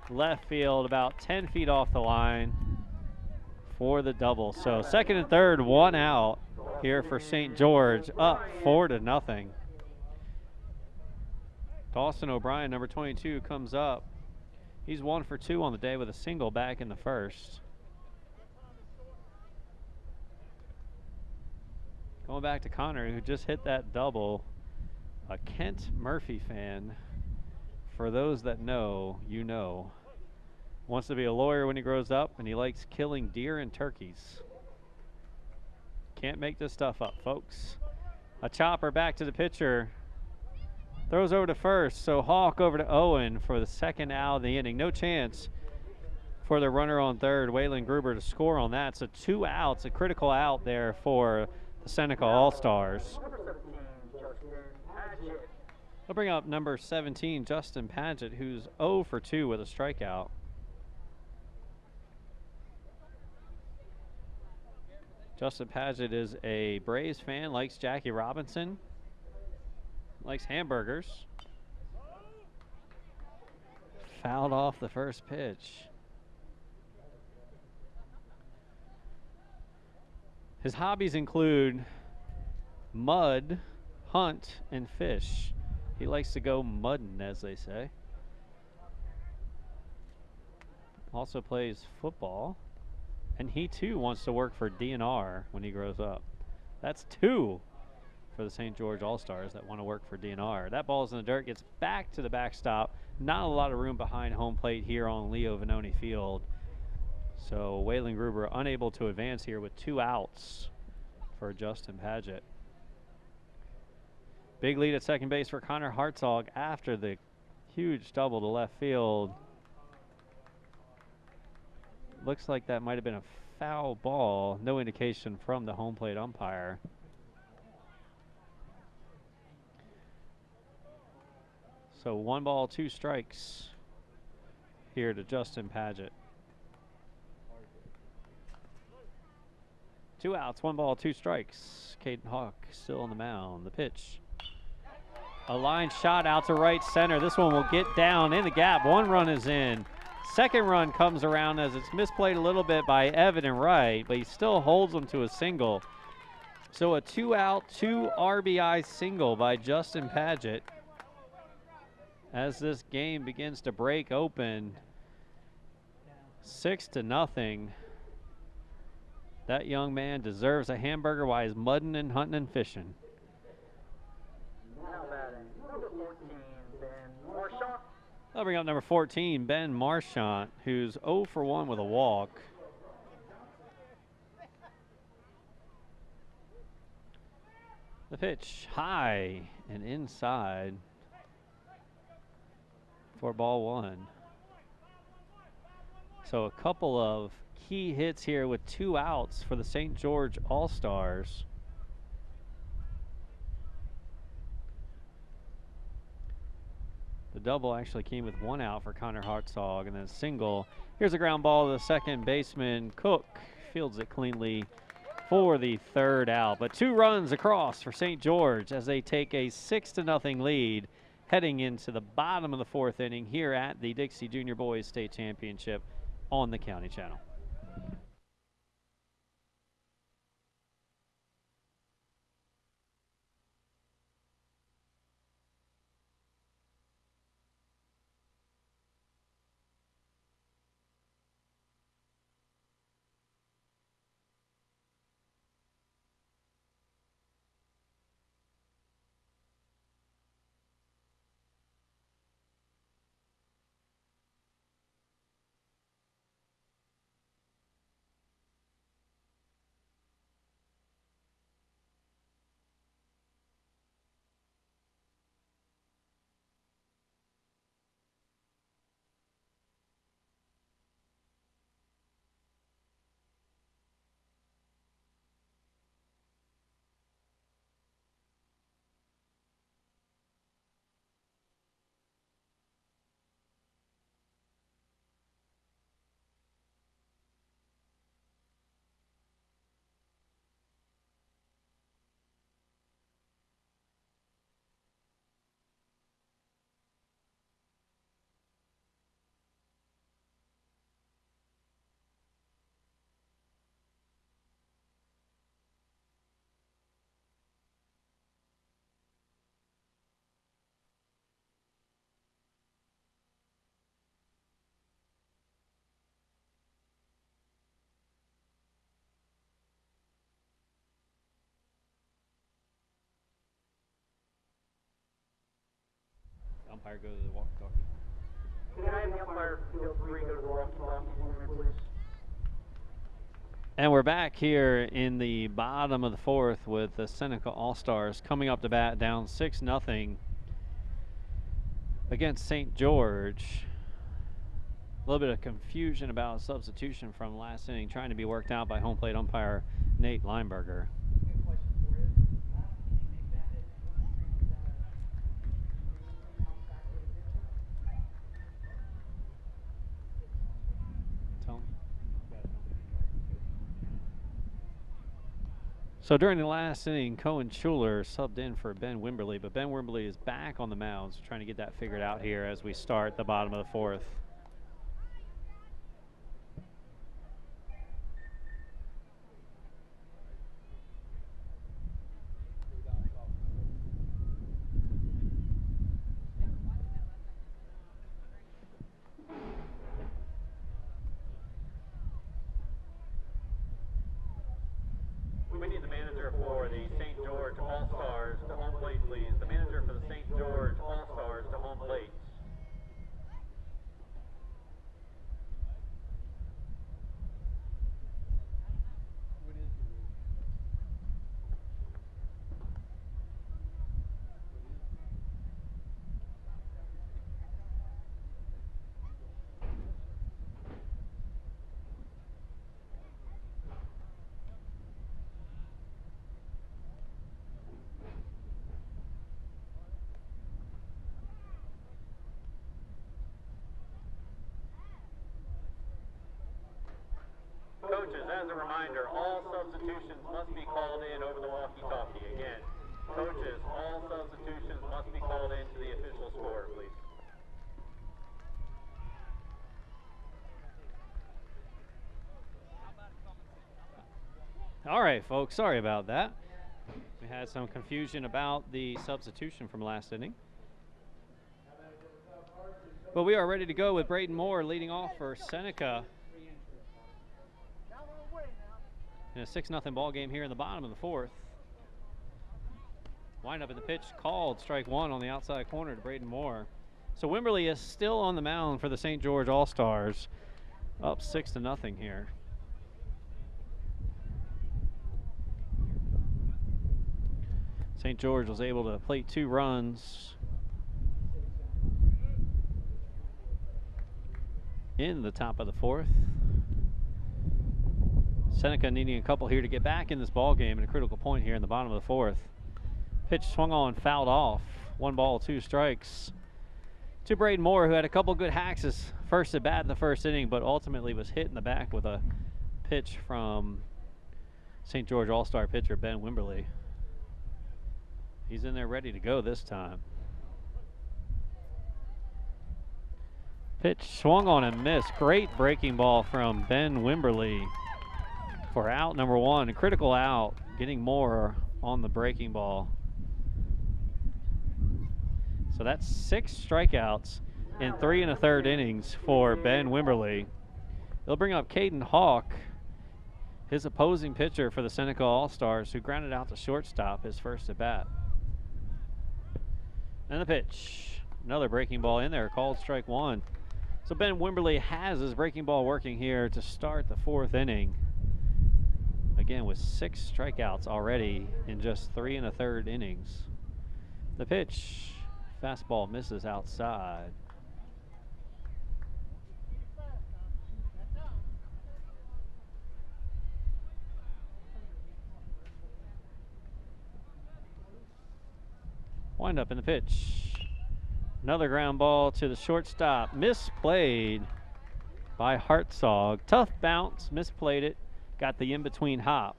Speaker 2: left field, about 10 feet off the line for the double. So second and third, 1 out here for St. George, up 4-0. Dawson O'Brien, number 22, comes up. He's 1 for 2 on the day with a single back in the first. Going back to Connor, who just hit that double. A Kent Murphy fan. For those that know, you know. Wants to be a lawyer when he grows up, and he likes killing deer and turkeys. Can't make this stuff up, folks. A chopper back to the pitcher. Throws over to first, so Hawk over to Owen for the second out of the inning. No chance for the runner on third, Waylon Gruber, to score on that. So 2 outs, a critical out there for the Seneca All-Stars. They'll bring up number 17, Justin Padgett, who's 0 for 2 with a strikeout. Justin Padgett is a Braves fan, likes Jackie Robinson, likes hamburgers. Fouled off the first pitch. His hobbies include mud, hunt, and fish. He likes to go mudding, as they say. Also plays football. And he, too, wants to work for DNR when he grows up. That's 2 for the St. George All-Stars that want to work for DNR. That ball's in the dirt, gets back to the backstop. Not a lot of room behind home plate here on Leo Venoni Field. So Waylon Gruber unable to advance here with 2 outs for Justin Padgett. Big lead at second base for Connor Hartzog after the huge double to left field. looks like that might have been a foul ball. No indication from the home plate umpire. So 1 ball, 2 strikes here to Justin Paget. 2 outs, 1 ball, 2 strikes. Caden Hawk still on the mound. The pitch. A line shot out to right center. This one will get down in the gap. 1 run is in. Second run comes around as it's misplayed a little bit by Evan and Wright, but he still holds them to a single. So a 2-out, 2 RBI single by Justin Paget as this game begins to break open. 6-0. That young man deserves a hamburger while he's mudding and hunting and fishing.
Speaker 3: Now batting, number 14, Ben Marchant.
Speaker 2: I'll bring up number 14, Ben Marchant, who's 0 for 1 with a walk. The pitch high and inside for ball 1. So a couple of key hits here with 2 outs for the St. George All-Stars. The double actually came with 1 out for Connor Hartzog, and then a single. Here's a ground ball to the second baseman. Cook fields it cleanly for the 3rd out. But 2 runs across for St. George as they take a 6-0 lead heading into the bottom of the 4th inning here at the Dixie Junior Boys State Championship on the County Channel. Umpire goes to the walkie-talkie.
Speaker 3: Can I have the umpire field 3 go to the walkie-talkie for me, please?
Speaker 2: And we're back here in the bottom of the 4th with the Seneca All-Stars coming up to bat down 6-0 against St. George. A little bit of confusion about a substitution from last inning trying to be worked out by home plate umpire Nate Lineberger. So during the last inning, Cohen Schuler subbed in for Ben Wimberly, but Ben Wimberly is back on the mound, so trying to get that figured out here as we start the bottom of the 4th.
Speaker 3: We need the manager for the St. George All-Stars to home plate, please. The manager for the St. George All-Stars to home plate. as a reminder, all substitutions must be called in over the walkie-talkie. Again, coaches, all substitutions must be called into the official score, please.
Speaker 2: All right, folks, sorry about that. We had some confusion about the substitution from last inning. But we are ready to go with Braden Moore leading off for Seneca in a 6-0 ball game here in the bottom of the fourth. Wind up in the pitch called, strike one on the outside corner to Braden Moore. So Wimberley is still on the mound for the St. George All-Stars, up 6-0 here. St. George was able to plate 2 runs in the top of the fourth. Seneca needing a couple here to get back in this ball game at a critical point here in the bottom of the fourth. Pitch swung on, fouled off. 1 ball, 2 strikes to Braden Moore, who had a couple good hacks his first at bat in the first inning, but ultimately was hit in the back with a pitch from St. George All-Star pitcher Ben Wimberley. He's in there ready to go this time. Pitch swung on and missed. Great breaking ball from Ben Wimberley for out number 1. A critical out, getting Moore on the breaking ball. So that's 6 strikeouts in 3 1/3 innings for Ben Wimberley. They'll bring up Caden Hawk, his opposing pitcher for the Seneca All-Stars, who grounded out to shortstop his first at bat. And the pitch, another breaking ball in there, called strike 1. So Ben Wimberley has his breaking ball working here to start the 4th inning. Again, with 6 strikeouts already in just 3 1/3 innings. The pitch, fastball misses outside. Wind up in the pitch. Another ground ball to the shortstop. Misplayed by Hartzog. Tough bounce, misplayed it. Got the in-between hop.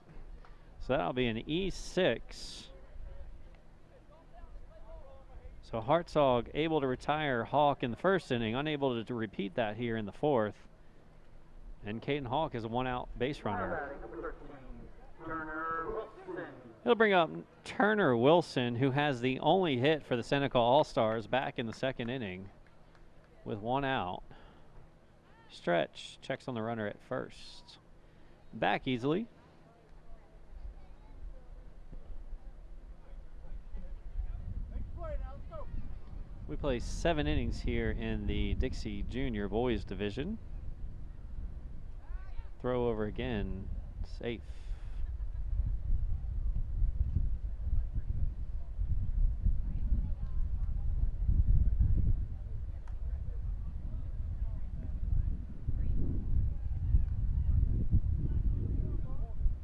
Speaker 2: So that'll be an E6. So Hartzog able to retire Hawk in the first inning, unable to repeat that here in the 4th. And Caden Hawk is a 1-out base runner. He'll bring up Turner Wilson, who has the only hit for the Seneca All-Stars back in the 2nd inning with 1 out. Stretch, checks on the runner at first. Back easily. We play 7 innings here in the Dixie Junior Boys Division. Throw over again, safe.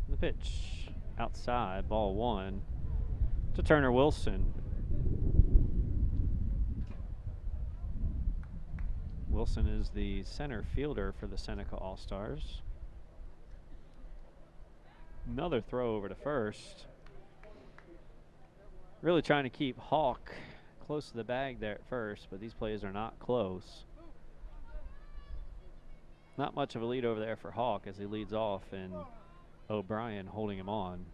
Speaker 2: The pitch, outside, ball 1 to Turner Wilson. Wilson is the center fielder for the Seneca All-Stars. Another throw over to first. Really trying to keep Hawk close to the bag there at first, but these plays are not close. Not much of a lead over there for Hawk as he leads off, and O'Brien holding him on.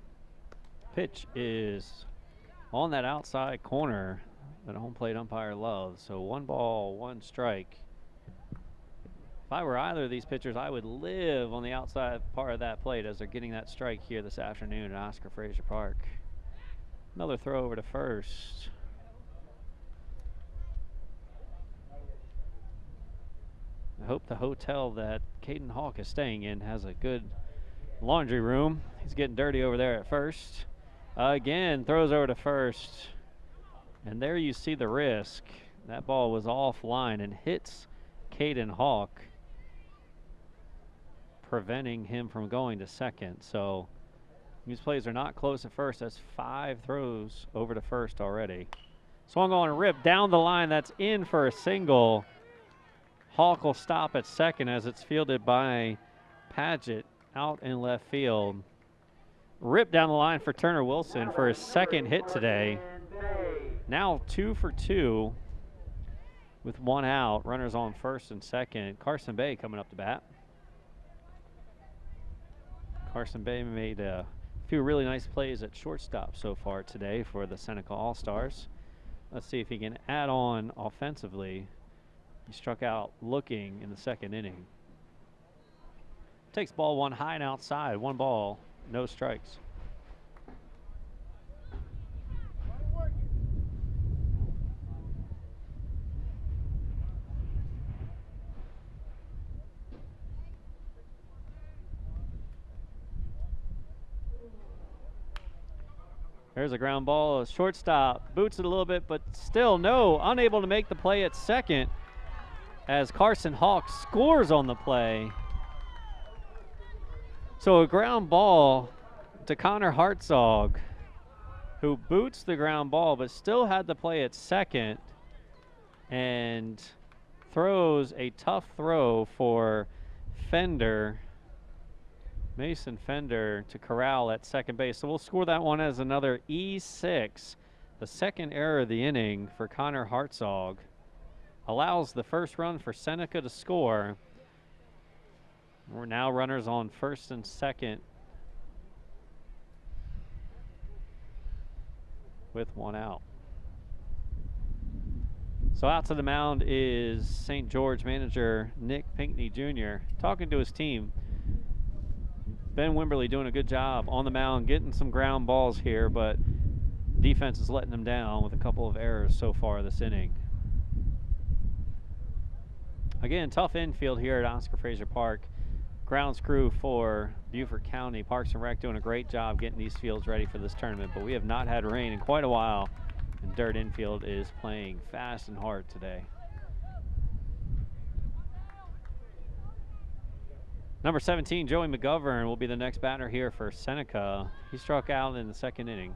Speaker 2: Pitch is on that outside corner that a home plate umpire loves. So 1 ball, 1 strike. If I were either of these pitchers, I would live on the outside part of that plate as they're getting that strike here this afternoon at Oscar Frazier Park. Another throw over to first. I hope the hotel that Caden Hawk is staying in has a good laundry room. He's getting dirty over there at first. Again, throws over to first. And there you see the risk. That ball was offline and hits Caden Hawk, preventing him from going to second. So these plays are not close at first. That's 5 throws over to first already. Swung on and ripped down the line. That's in for a single. Hawk will stop at second as it's fielded by Paget out in left field. Ripped down the line for Turner Wilson for his second hit today. Now 2 for 2 with 1 out. Runners on first and second. Carson Bay coming up to bat. Carson Bay made a few really nice plays at shortstop so far today for the Seneca All-Stars. Let's see if he can add on offensively. He struck out looking in the second inning. Takes ball 1 high and outside. 1 ball, no strikes. There's a ground ball, a shortstop, boots it a little bit, but still unable to make the play at second as Carson Hawk scores on the play. So a ground ball to Connor Hartzog, who boots the ground ball but still had the play at second and throws a tough throw for Fender. Mason Fender to corral at second base. So we'll score that one as another E6. The second error of the inning for Connor Hartzog. Allows the first run for Seneca to score. We're now runners on first and second with 1 out. So out to the mound is St. George manager Nick Pinckney Jr. talking to his team. Ben Wimberly doing a good job on the mound, getting some ground balls here, but defense is letting them down with a couple of errors so far this inning. Again, tough infield here at Oscar Fraser Park. Grounds crew for Beaufort County Parks and Rec doing a great job getting these fields ready for this tournament, but we have not had rain in quite a while, and dirt infield is playing fast and hard today. Number 17, Joey McGovern, will be the next batter here for Seneca. He struck out in the second inning.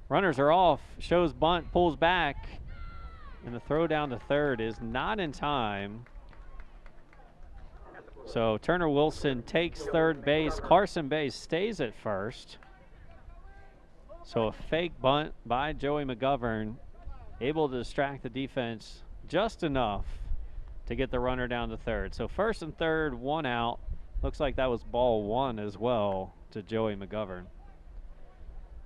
Speaker 2: Runners are off, shows bunt, pulls back, and the throw down to third is not in time. So Turner Wilson takes third base. Carson Bay stays at first. So a fake bunt by Joey McGovern, able to distract the defense just enough to get the runner down to third. So first and third, 1 out. Looks like that was ball 1 as well to Joey McGovern.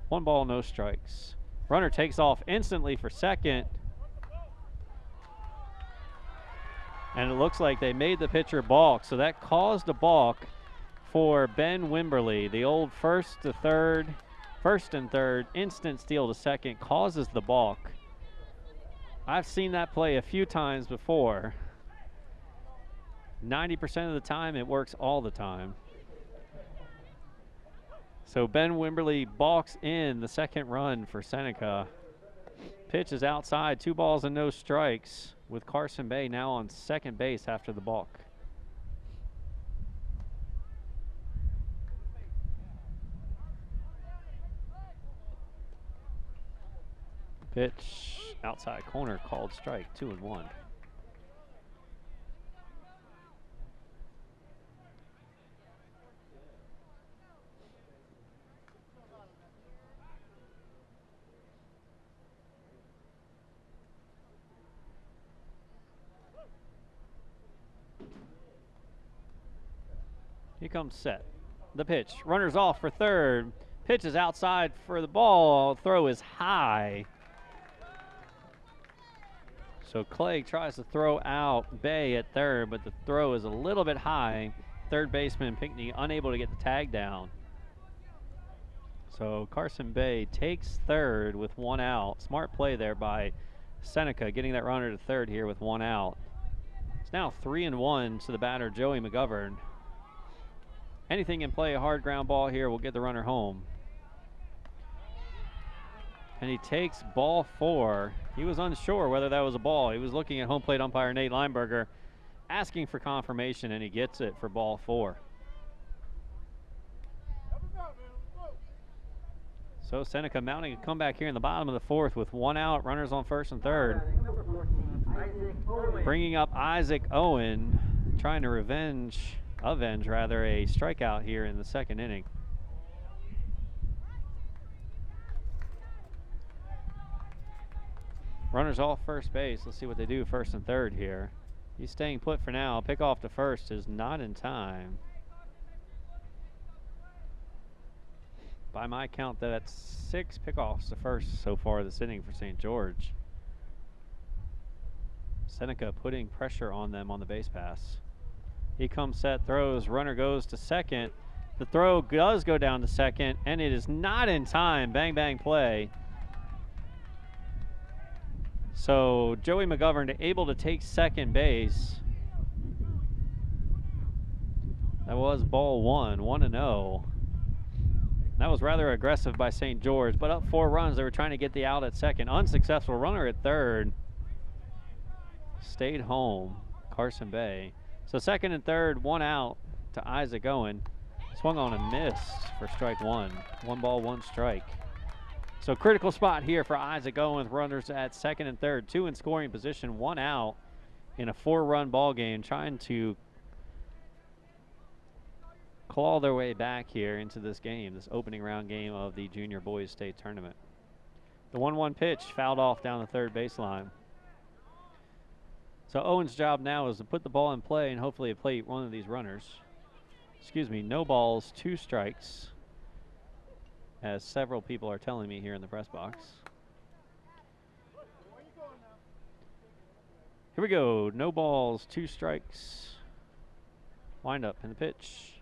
Speaker 2: 1 ball, no strikes. Runner takes off instantly for second. And it looks like they made the pitcher balk. So that caused a balk for Ben Wimberly. The old first and third, instant steal to second causes the balk. I've seen that play a few times before. 90% of the time, it works all the time. So Ben Wimberly balks in the second run for Seneca. Pitch is outside, 2 balls and no strikes, with Carson Bay now on second base after the balk. Pitch outside corner, called strike, 2-1. Here comes set. The pitch. Runner's off for third. Pitch is outside for the ball. Throw is high. So Clegg tries to throw out Bay at third, but the throw is a little bit high. Third baseman Pinckney unable to get the tag down. So Carson Bay takes third with 1 out. Smart play there by Seneca, getting that runner to third here with 1 out. It's now 3-1 to the batter, Joey McGovern. Anything in play, a hard ground ball here will get the runner home. And he takes ball 4. He was unsure whether that was a ball. He was looking at home plate umpire Nate Lineberger, asking for confirmation, and he gets it for ball 4. So Seneca mounting a comeback here in the bottom of the 4th with 1 out, runners on first and third. Bringing up Isaac Owen, trying to revenge avenge rather a strikeout here in the second inning. Runners off first base. Let's see what they do first and third here. He's staying put for now. Pickoff to first is not in time. By my count, that's 6 pickoffs to first so far this inning for St. George. Seneca putting pressure on them on the base pass. He comes set, throws, runner goes to second. The throw does go down to second, and it is not in time. Bang, bang play. So Joey McGovern able to take second base. That was ball 1, 1-0. That was rather aggressive by St. George, but up 4 runs. They were trying to get the out at second. Unsuccessful. Runner at third. Stayed home, Carson Bay. So second and third, 1 out to Isaac Owen. Swung on and missed for strike 1. 1 ball, 1 strike. So critical spot here for Isaac Owen with runners at second and third. 2 in scoring position, 1 out in a 4-run ball game, trying to claw their way back here into this game, this opening round game of the Junior Boys State Tournament. The 1-1 pitch fouled off down the third baseline. So Owen's job now is to put the ball in play and hopefully plate one of these runners. Excuse me, no balls, 2 strikes, as several people are telling me here in the press box. Here we go, no balls, 2 strikes. Wind up in the pitch.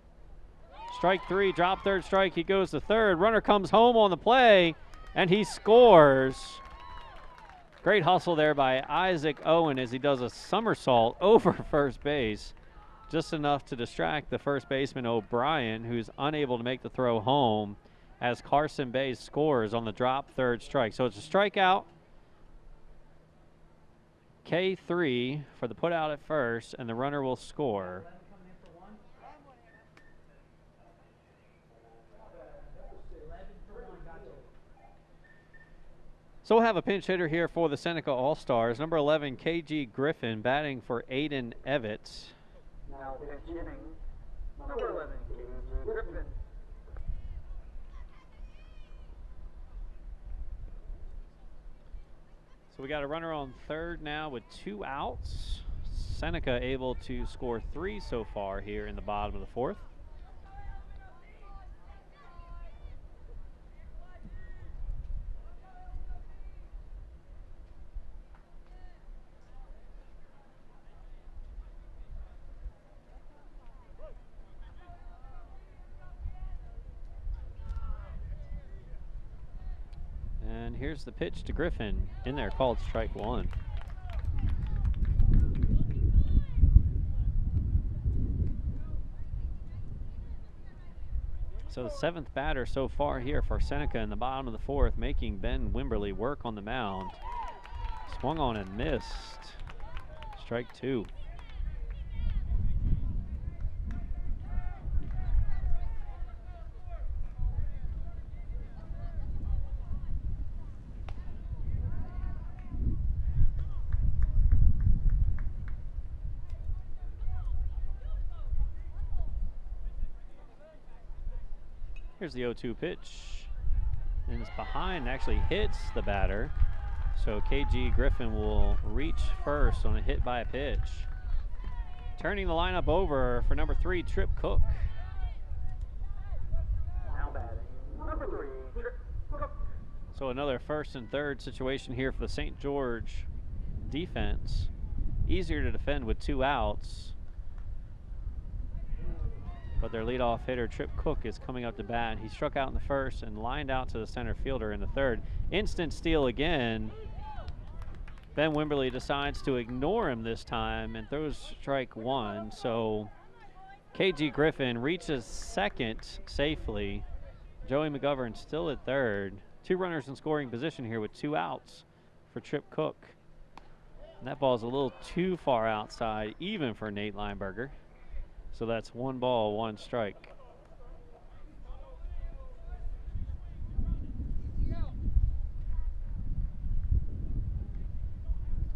Speaker 2: Strike 3, drop third strike, he goes to third. Runner comes home on the play, and he scores. Great hustle there by Isaac Owen as he does a somersault over first base. Just enough to distract the first baseman O'Brien, who's unable to make the throw home as Carson Bay scores on the drop third strike. So it's a strikeout. K3 for the put out at first, and the runner will score. So we'll have a pinch hitter here for the Seneca All-Stars. Number 11, KG Griffin, batting for Aiden Evitts.
Speaker 3: Now pinch hitting, number 11, KG Griffin.
Speaker 2: So we got a runner on third now with 2 outs. Seneca able to score 3 so far here in the bottom of the 4th. And here's the pitch to Griffin, in there, called strike 1. So the 7th batter so far here for Seneca in the bottom of the 4th, making Ben Wimberly work on the mound. Swung on and missed. Strike 2. Here's the 0-2 pitch, and it's behind, actually hits the batter. So KG Griffin will reach first on a hit by a pitch. Turning the lineup over for number 3, Trip Cook.
Speaker 3: Now batting, number 3, Trip Cook.
Speaker 2: So another first and third situation here for the St. George defense. Easier to defend with 2 outs. But their leadoff hitter, Trip Cook, is coming up to bat. He struck out in the first and lined out to the center fielder in the third. Instant steal again. Ben Wimberly decides to ignore him this time and throws strike 1. So KG Griffin reaches second safely. Joey McGovern still at third. 2 runners in scoring position here with 2 outs for Trip Cook. And that ball's a little too far outside, even for Nate Lineberger. So that's 1 ball, 1 strike.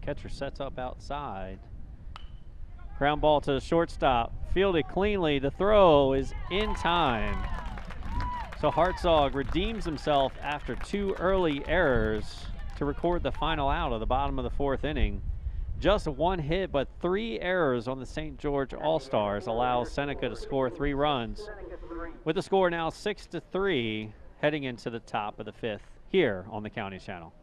Speaker 2: Catcher sets up outside. Ground ball to the shortstop. Fielded cleanly. The throw is in time. So Hartzog redeems himself after 2 early errors to record the final out of the bottom of the 4th inning. Just 1 hit, but 3 errors on the St. George All-Stars allows Seneca to score 3 runs. With the score now 6-3, heading into the top of the 5th here on the County Channel.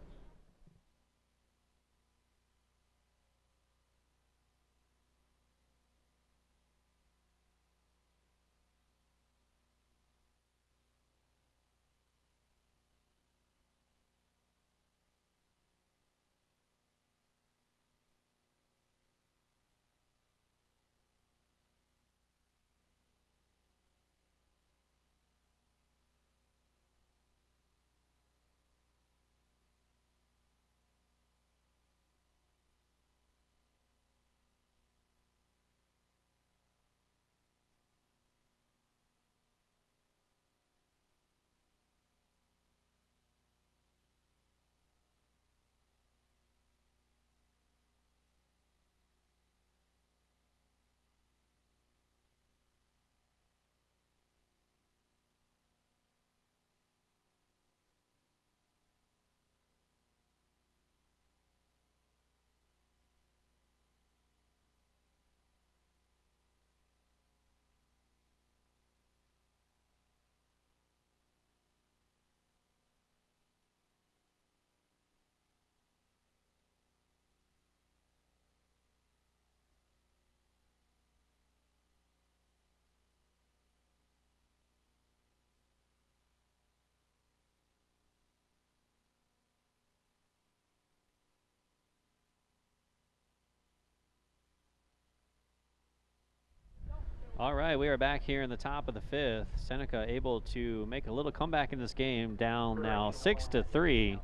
Speaker 2: All right, we are back here in the top of the 5th. Seneca able to make a little comeback in this game, down now 6-3.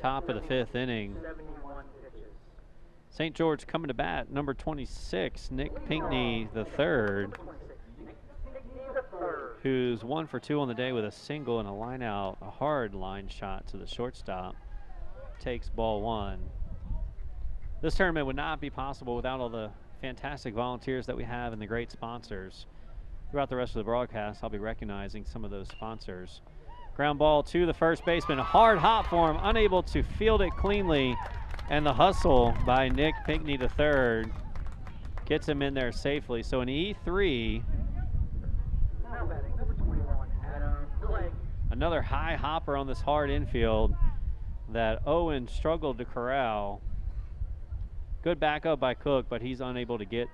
Speaker 2: Top of the 5th inning. St. George coming to bat, number 26, Nick Pinckney III, who's 1 for 2 on the day with a single and a line out, a hard line shot to the shortstop. Takes ball 1. This tournament would not be possible without all the fantastic volunteers that we have and the great sponsors. Throughout the rest of the broadcast, I'll be recognizing some of those sponsors. Ground ball to the first baseman. A hard hop for him, unable to field it cleanly. And the hustle by Nick Pinckney III gets him in there safely. So an E3. Another high hopper on this hard infield that Owen struggled to corral. Good backup by Cook, but he's unable to get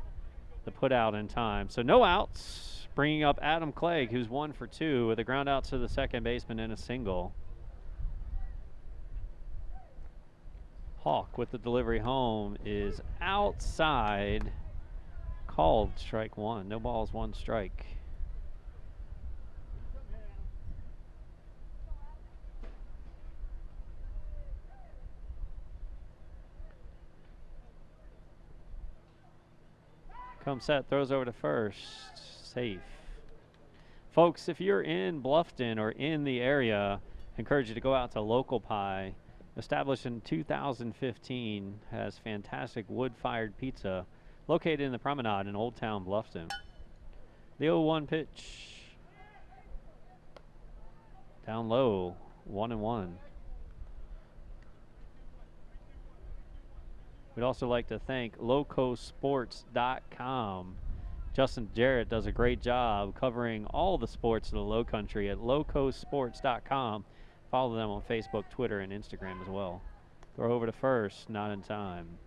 Speaker 2: the put out in time. So no outs, bringing up Adam Clegg, who's 1 for 2 with a ground out to the second baseman and a single. Hawk with the delivery home is outside. Called strike 1. No balls, 1 strike. Comes set, throws over to first. Safe. Folks, if you're in Bluffton or in the area, I encourage you to go out to Local Pie. Established in 2015, has fantastic wood-fired pizza located in the Promenade in Old Town Bluffton. The 0-1 pitch. Down low, 1-1. We'd also like to thank locosports.com. Justin Jarrett does a great job covering all the sports of the Low Country at locosports.com. Follow them on Facebook, Twitter, and Instagram as well. Throw over to first, not in time.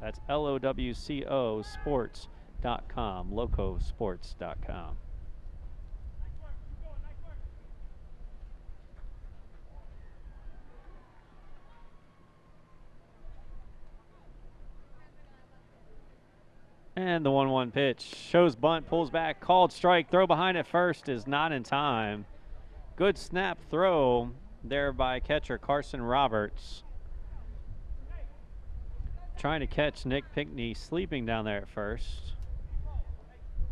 Speaker 2: That's LOWCO sports.com, locosports.com. And the 1-1 pitch. Shows bunt, pulls back, called strike. Throw behind at first is not in time. Good snap throw there by catcher Carson Roberts. Trying to catch Nick Pinckney sleeping down there at first.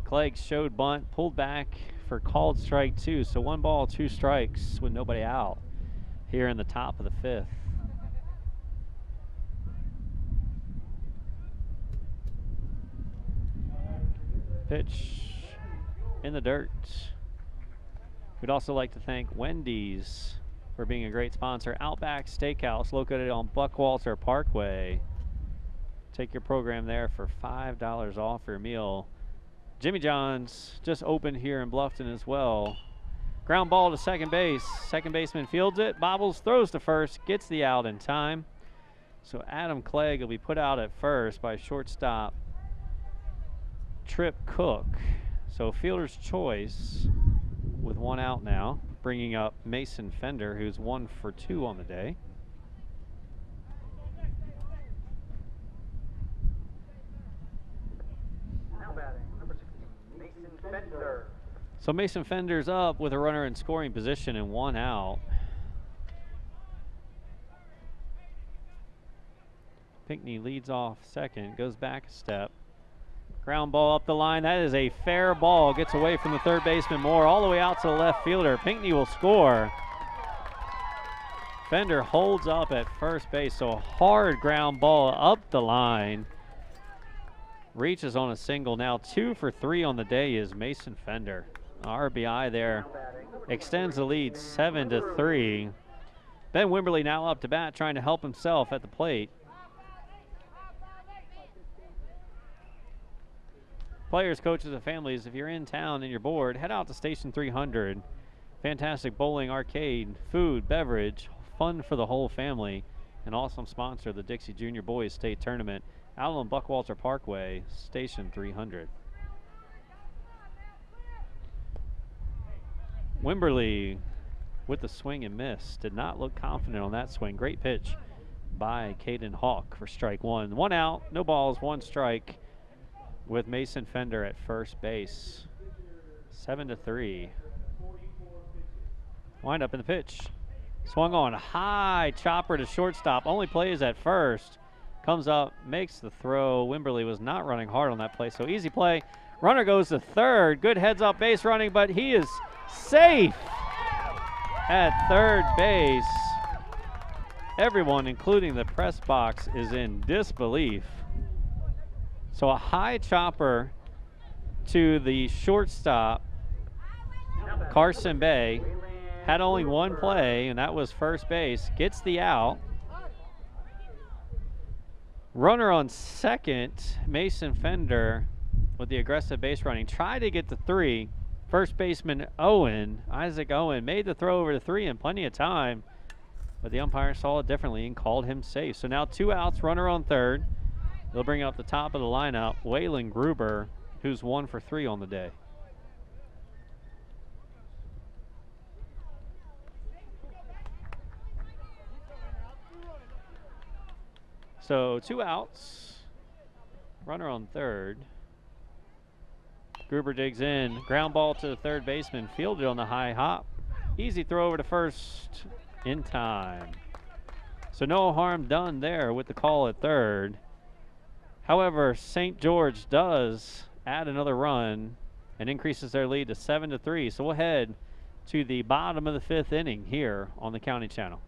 Speaker 2: Clegg showed bunt, pulled back for called strike 2. So 1 ball, 2 strikes with nobody out here in the top of the 5th. Pitch in the dirt. We'd also like to thank Wendy's for being a great sponsor. Outback Steakhouse, located on Buckwalter Parkway. Take your program there for $5 off your meal. Jimmy John's just opened here in Bluffton as well. Ground ball to second base. Second baseman fields it, bobbles, throws to first, gets the out in time. So Adam Clegg will be put out at first by shortstop Trip Cook. So fielder's choice with one out now, bringing up Mason Fender, who's 1 for 2 on the day.
Speaker 3: Now batting, number 16, Mason Fender.
Speaker 2: So Mason Fender's up with a runner in scoring position and 1 out. Pinckney leads off second, goes back a step. Ground ball up the line. That is a fair ball. Gets away from the third baseman Moore all the way out to the left fielder. Pinckney will score. Fender holds up at first base. So a hard ground ball up the line. Reaches on a single. Now 2 for 3 on the day is Mason Fender. RBI there. Extends the lead 7-3. Ben Wimberly now up to bat, trying to help himself at the plate. Players, coaches, and families, if you're in town and you're bored, head out to Station 300. Fantastic bowling, arcade, food, beverage, fun for the whole family. An awesome sponsor of the Dixie Junior Boys State Tournament out on Buckwalter Parkway, Station 300. Wimberly with the swing and miss. Did not look confident on that swing. Great pitch by Caden Hawk for strike 1. 1 out, no balls, 1 strike, with Mason Fender at first base. 7-3. Wind up in the pitch. Swung on, high chopper to shortstop. Only plays at first. Comes up, makes the throw. Wimberly was not running hard on that play, so easy play. Runner goes to third. Good heads up base running, but he is safe at third base. Everyone, including the press box, is in disbelief. So a high chopper to the shortstop, Carson Bay, had only 1 play, and that was first base. Gets the out. Runner on second, Mason Fender with the aggressive base running. Tried to get to 3. First baseman Isaac Owen, made the throw over to 3 in plenty of time, but the umpire saw it differently and called him safe. So now 2 outs, runner on third. They'll bring up the top of the lineup, Waylon Gruber, who's 1 for 3 on the day. So 2 outs, runner on third. Gruber digs in, ground ball to the third baseman, fielded on the high hop. Easy throw over to first in time. So no harm done there with the call at third. However, St. George does add another run and increases their lead to 7-3. So we'll head to the bottom of the 5th inning here on the County Channel.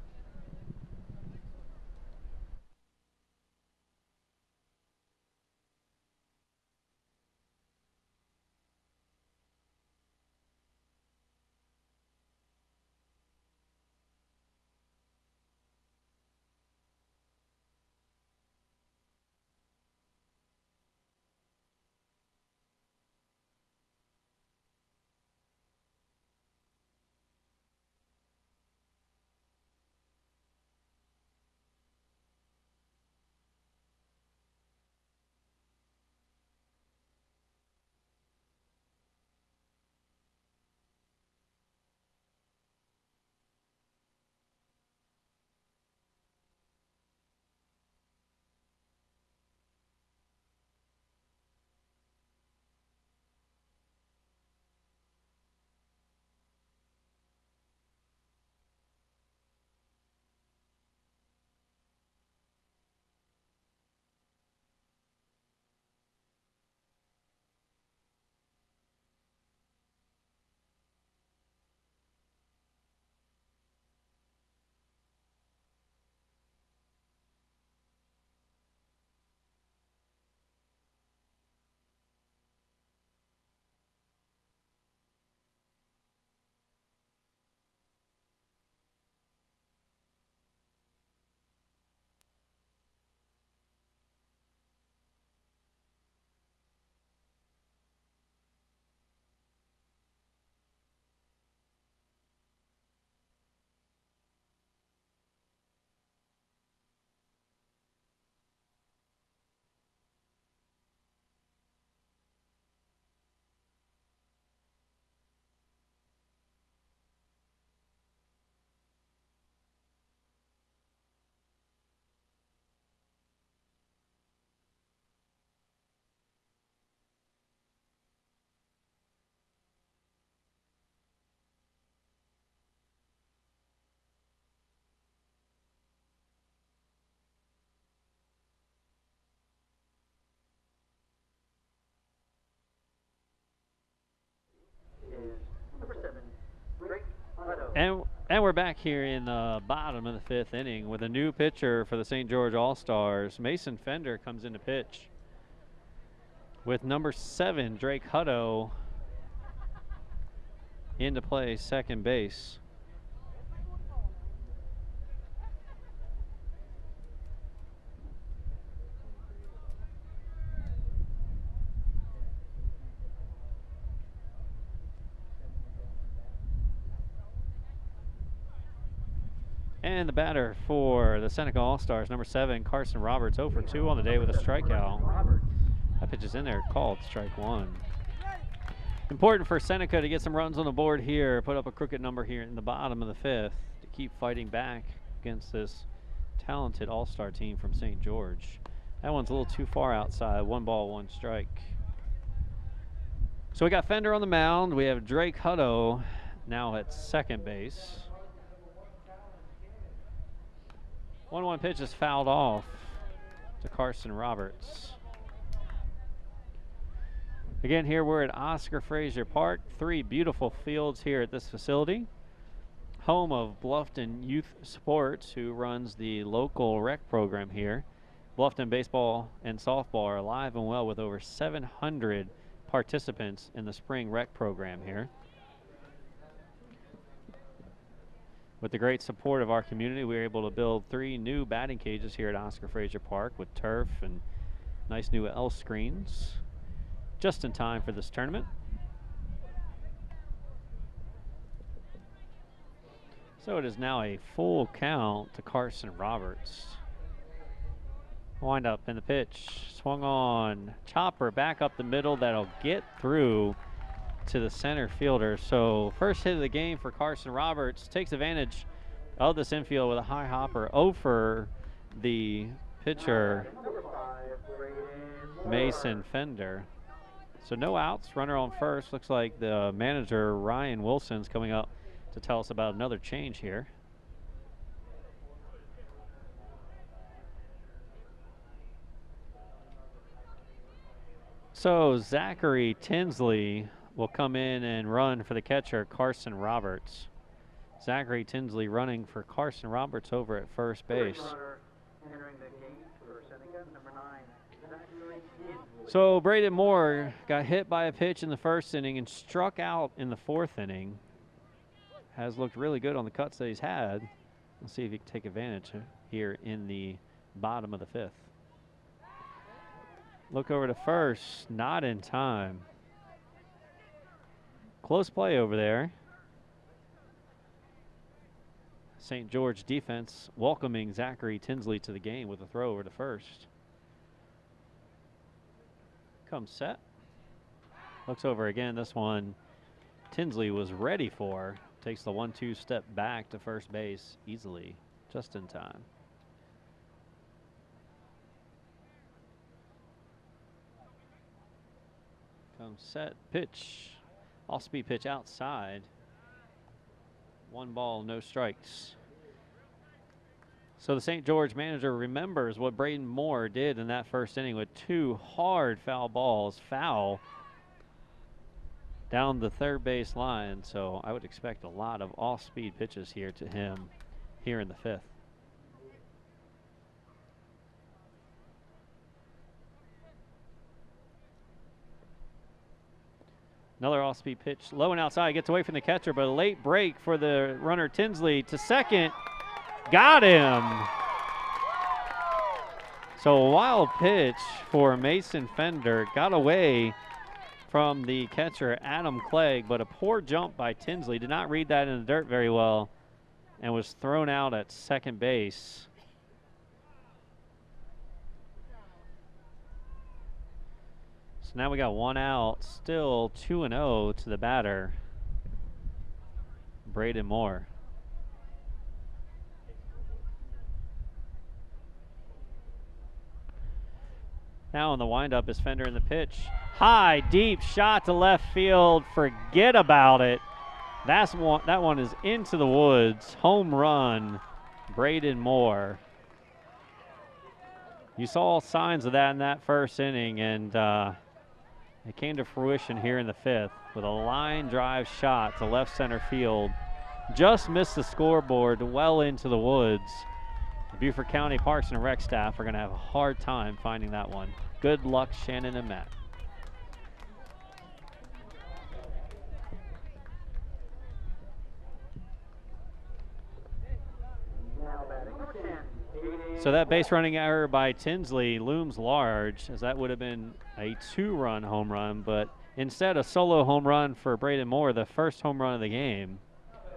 Speaker 2: And we're back here in the bottom of the 5th inning with a new pitcher for the St. George All-Stars. Mason Fender comes into pitch with number 7, Drake Hutto, into play second base. And the batter for the Seneca All-Stars, number 7, Carson Roberts, 0 for 2 on the day with a strikeout. That pitch is in there, called strike 1. Important for Seneca to get some runs on the board here, put up a crooked number here in the bottom of the 5th to keep fighting back against this talented All-Star team from St. George. That one's a little too far outside, 1 ball, 1 strike. So we got Fender on the mound. We have Drake Hutto now at second base. 1-1 pitch is fouled off to Carson Roberts. Again, here we're at Oscar Frazier Park. 3 beautiful fields here at this facility. Home of Bluffton Youth Sports, who runs the local rec program here. Bluffton baseball and softball are alive and well with over 700 participants in the spring rec program here. With the great support of our community, we were able to build 3 new batting cages here at Oscar Frazier Park with turf and nice new L screens, just in time for this tournament. So it is now a full count to Carson Roberts. Wind up in the pitch, swung on, chopper back up the middle, that'll get through to the center fielder. So first hit of the game for Carson Roberts, takes advantage of this infield with a high hopper over the pitcher Mason Fender. So no outs, runner on first. Looks like the manager Ryan Wilson's coming up to tell us about another change here. So Zachary Tinsley will come in and run for the catcher, Carson Roberts. Zachary Tinsley running for Carson Roberts over at first base. So Braden Moore got hit by a pitch in the first inning and struck out in the 4th inning. Has looked really good on the cuts that he's had. Let's see if he can take advantage here in the bottom of the 5th. Look over to first, not in time. Close play over there. St. George defense welcoming Zachary Tinsley to the game with a throw over to first. Comes set. Looks over again. This one Tinsley was ready for. Takes the 1-2 step back to first base easily, just in time. Comes set, pitch. Off-speed pitch outside. 1 ball, no strikes. So the St. George manager remembers what Braden Moore did in that first inning with 2 hard foul balls, foul down the third base line. So I would expect a lot of off-speed pitches here to him here in the 5th. Another off-speed pitch, low and outside, gets away from the catcher, but a late break for the runner Tinsley to second. Got him. So a wild pitch for Mason Fender. Got away from the catcher Adam Clegg, but a poor jump by Tinsley. Did not read that in the dirt very well and was thrown out at second base. So now we got 1 out, still 2-0 to the batter, Braden Moore. Now on the windup is Fender in the pitch. High, deep shot to left field. Forget about it. That one is into the woods. Home run, Braden Moore. You saw signs of that in that first inning, and it came to fruition here in the 5th with a line drive shot to left center field just missed the scoreboard well into the woods. The Beaufort County Parks and Rec staff are going to have a hard time finding that one. Good luck, Shannon and Matt. So that base running error by Tinsley looms large, as that would have been a 2-run home run, but instead a solo home run for Braden Moore, the first home run of the game.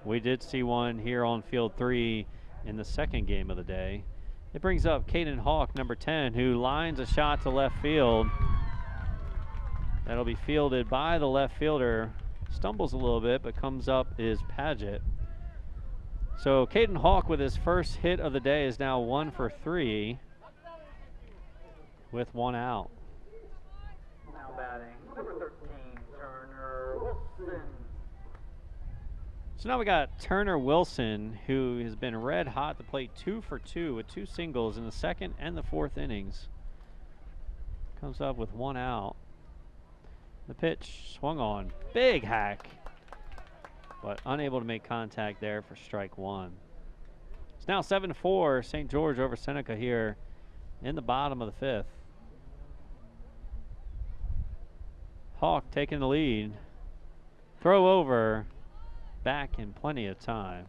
Speaker 2: We did see one here on field 3 in the second game of the day. It brings up Caden Hawk, number 10, who lines a shot to left field. That'll be fielded by the left fielder. Stumbles a little bit, but comes up is Paget. So Caden Hawk with his first hit of the day is now 1 for 3 with 1 out.
Speaker 3: Now batting, number 13, Turner Wilson.
Speaker 2: So now we got Turner Wilson, who has been red hot to plate 2 for 2 with 2 singles in the second and the fourth innings. Comes up with 1 out. The pitch swung on, big hack, but unable to make contact there for strike 1. It's now 7-4 St. George over Seneca here in the bottom of the 5th. Hawk taking the lead. Throw over, back in plenty of time.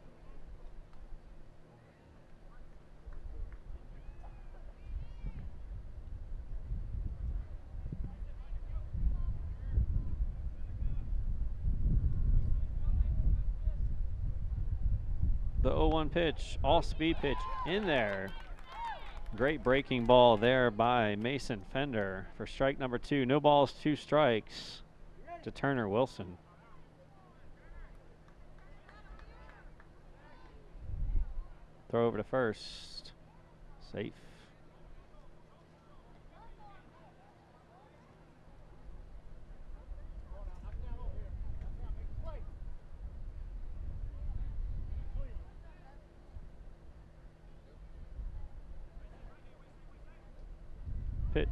Speaker 2: The 0-1 pitch, off-speed pitch in there. Great breaking ball there by Mason Fender for strike number 2. No balls, 2 strikes to Turner Wilson. Throw over to first. Safe. Pitch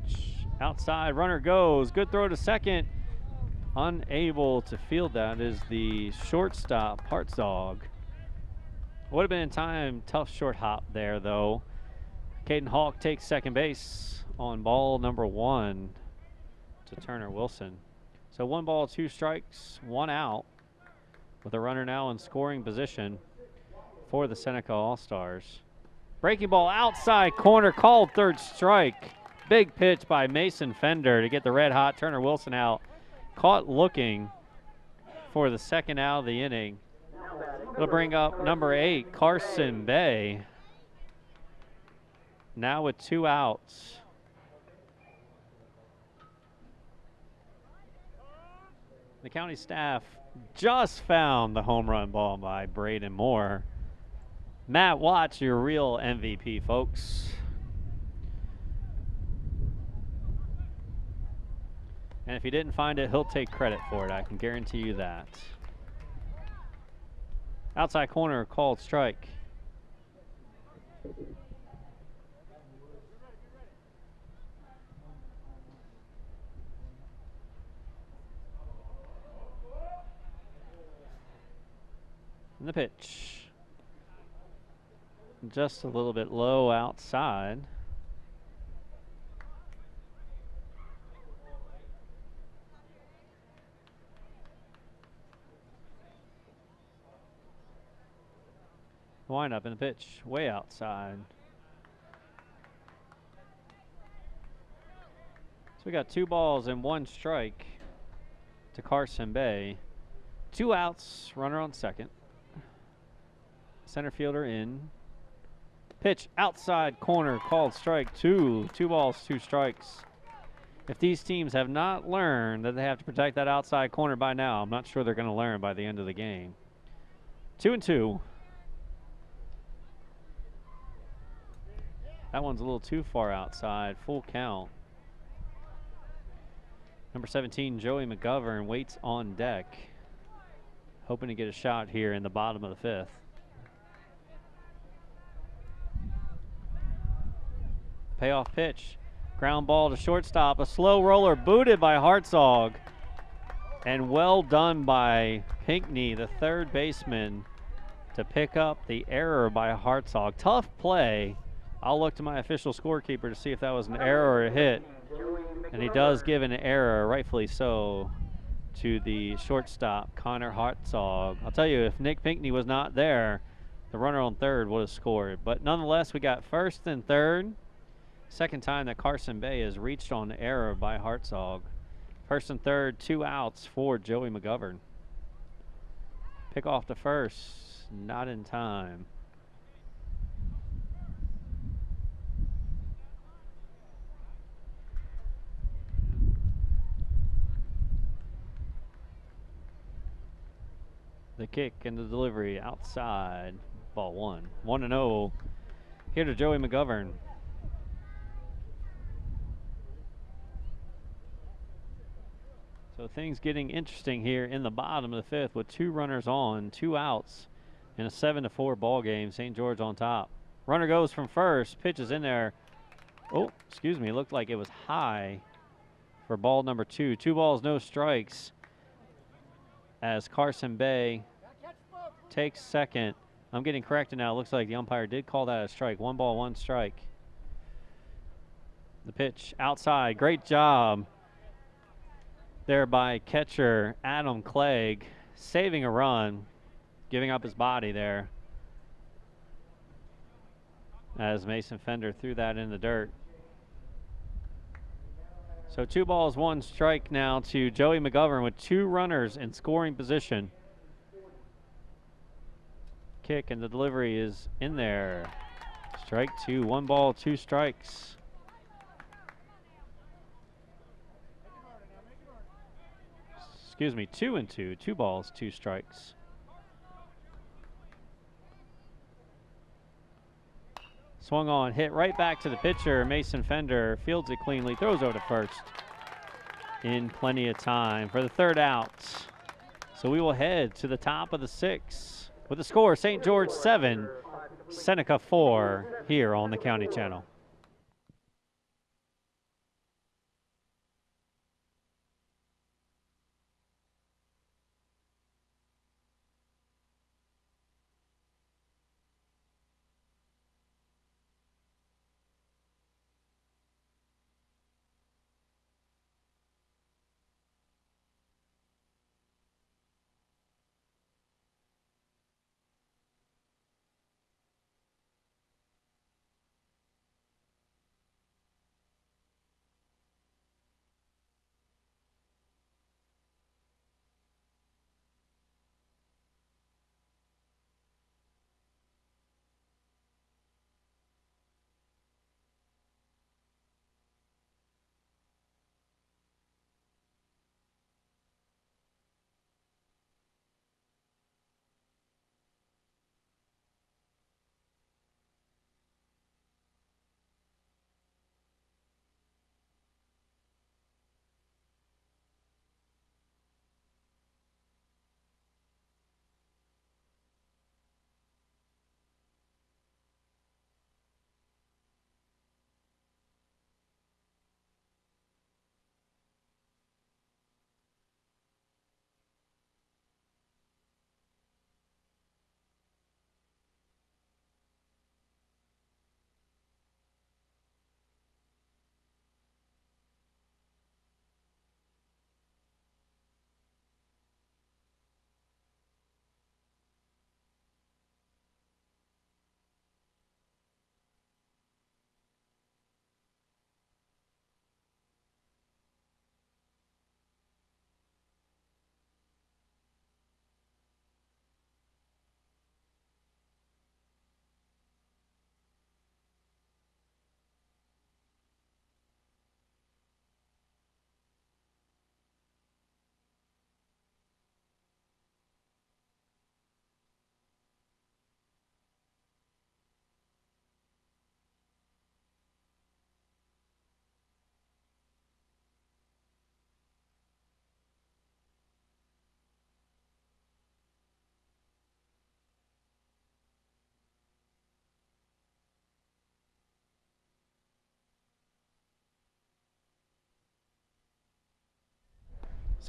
Speaker 2: outside, runner goes. Good throw to second. Unable to field that is the shortstop, Hartzog. Would have been in time. Tough short hop there, though. Caden Hawk takes second base on ball number 1 to Turner Wilson. So 1 ball, 2 strikes, 1 out, with a runner now in scoring position for the Seneca All-Stars. Breaking ball outside corner, called third strike. Big pitch by Mason Fender to get the red hot Turner Wilson out. Caught looking for the second out of the inning. It'll bring up number 8, Carson Bay. Now with 2 outs. The county staff just found the home run ball by Braden Moore. Matt Watts, your real MVP, folks. And if he didn't find it, he'll take credit for it. I can guarantee you that. Outside corner, called strike. And the pitch. Just a little bit low outside. Wind up in the pitch, way outside. So we got 2 balls and 1 strike to Carson Bay. 2 outs, runner on second. Center fielder in. Pitch outside corner, called strike 2. 2 balls, 2 strikes. If these teams have not learned that they have to protect that outside corner by now, I'm not sure they're going to learn by the end of the game. 2-2. That one's a little too far outside. Full count. Number 17, Joey McGovern, waits on deck, hoping to get a shot here in the bottom of the 5th. Payoff pitch. Ground ball to shortstop. A slow roller booted by Hartzog. And well done by Pinkney, the third baseman, to pick up the error by Hartzog. Tough play. I'll look to my official scorekeeper to see if that was an error or a hit. And he does give an error, rightfully so, to the shortstop, Connor Hartzog. I'll tell you, if Nick Pinckney was not there, the runner on third would have scored. But nonetheless, we got first and third. Second time that Carson Bay has reached on error by Hartzog. First and third, 2 outs for Joey McGovern. Pick off the first, not in time. The kick and the delivery outside. Ball 1. 1-0 here to Joey McGovern. So things getting interesting here in the bottom of the fifth with 2 runners on, 2 outs in a 7-4 ball game. St. George on top. Runner goes from first, pitches in there. Oh, excuse me, it looked like it was high for ball number 2. 2 balls, no strikes as Carson Bay takes second. I'm getting corrected now. It looks like the umpire did call that a strike. 1 ball, 1 strike. The pitch outside. Great job there by catcher Adam Clegg, saving a run, giving up his body there as Mason Fender threw that in the dirt. So 2 balls, 1 strike now to Joey McGovern with 2 runners in scoring position. Kick and the delivery is in there. Strike 2, 1 ball, 2 strikes. Excuse me, 2-2, 2 balls, 2 strikes. Swung on, hit right back to the pitcher. Mason Fender fields it cleanly, throws over to first in plenty of time for the 3rd out. So we will head to the top of the 6th with the score St. George 7, Seneca 4 here on the County Channel.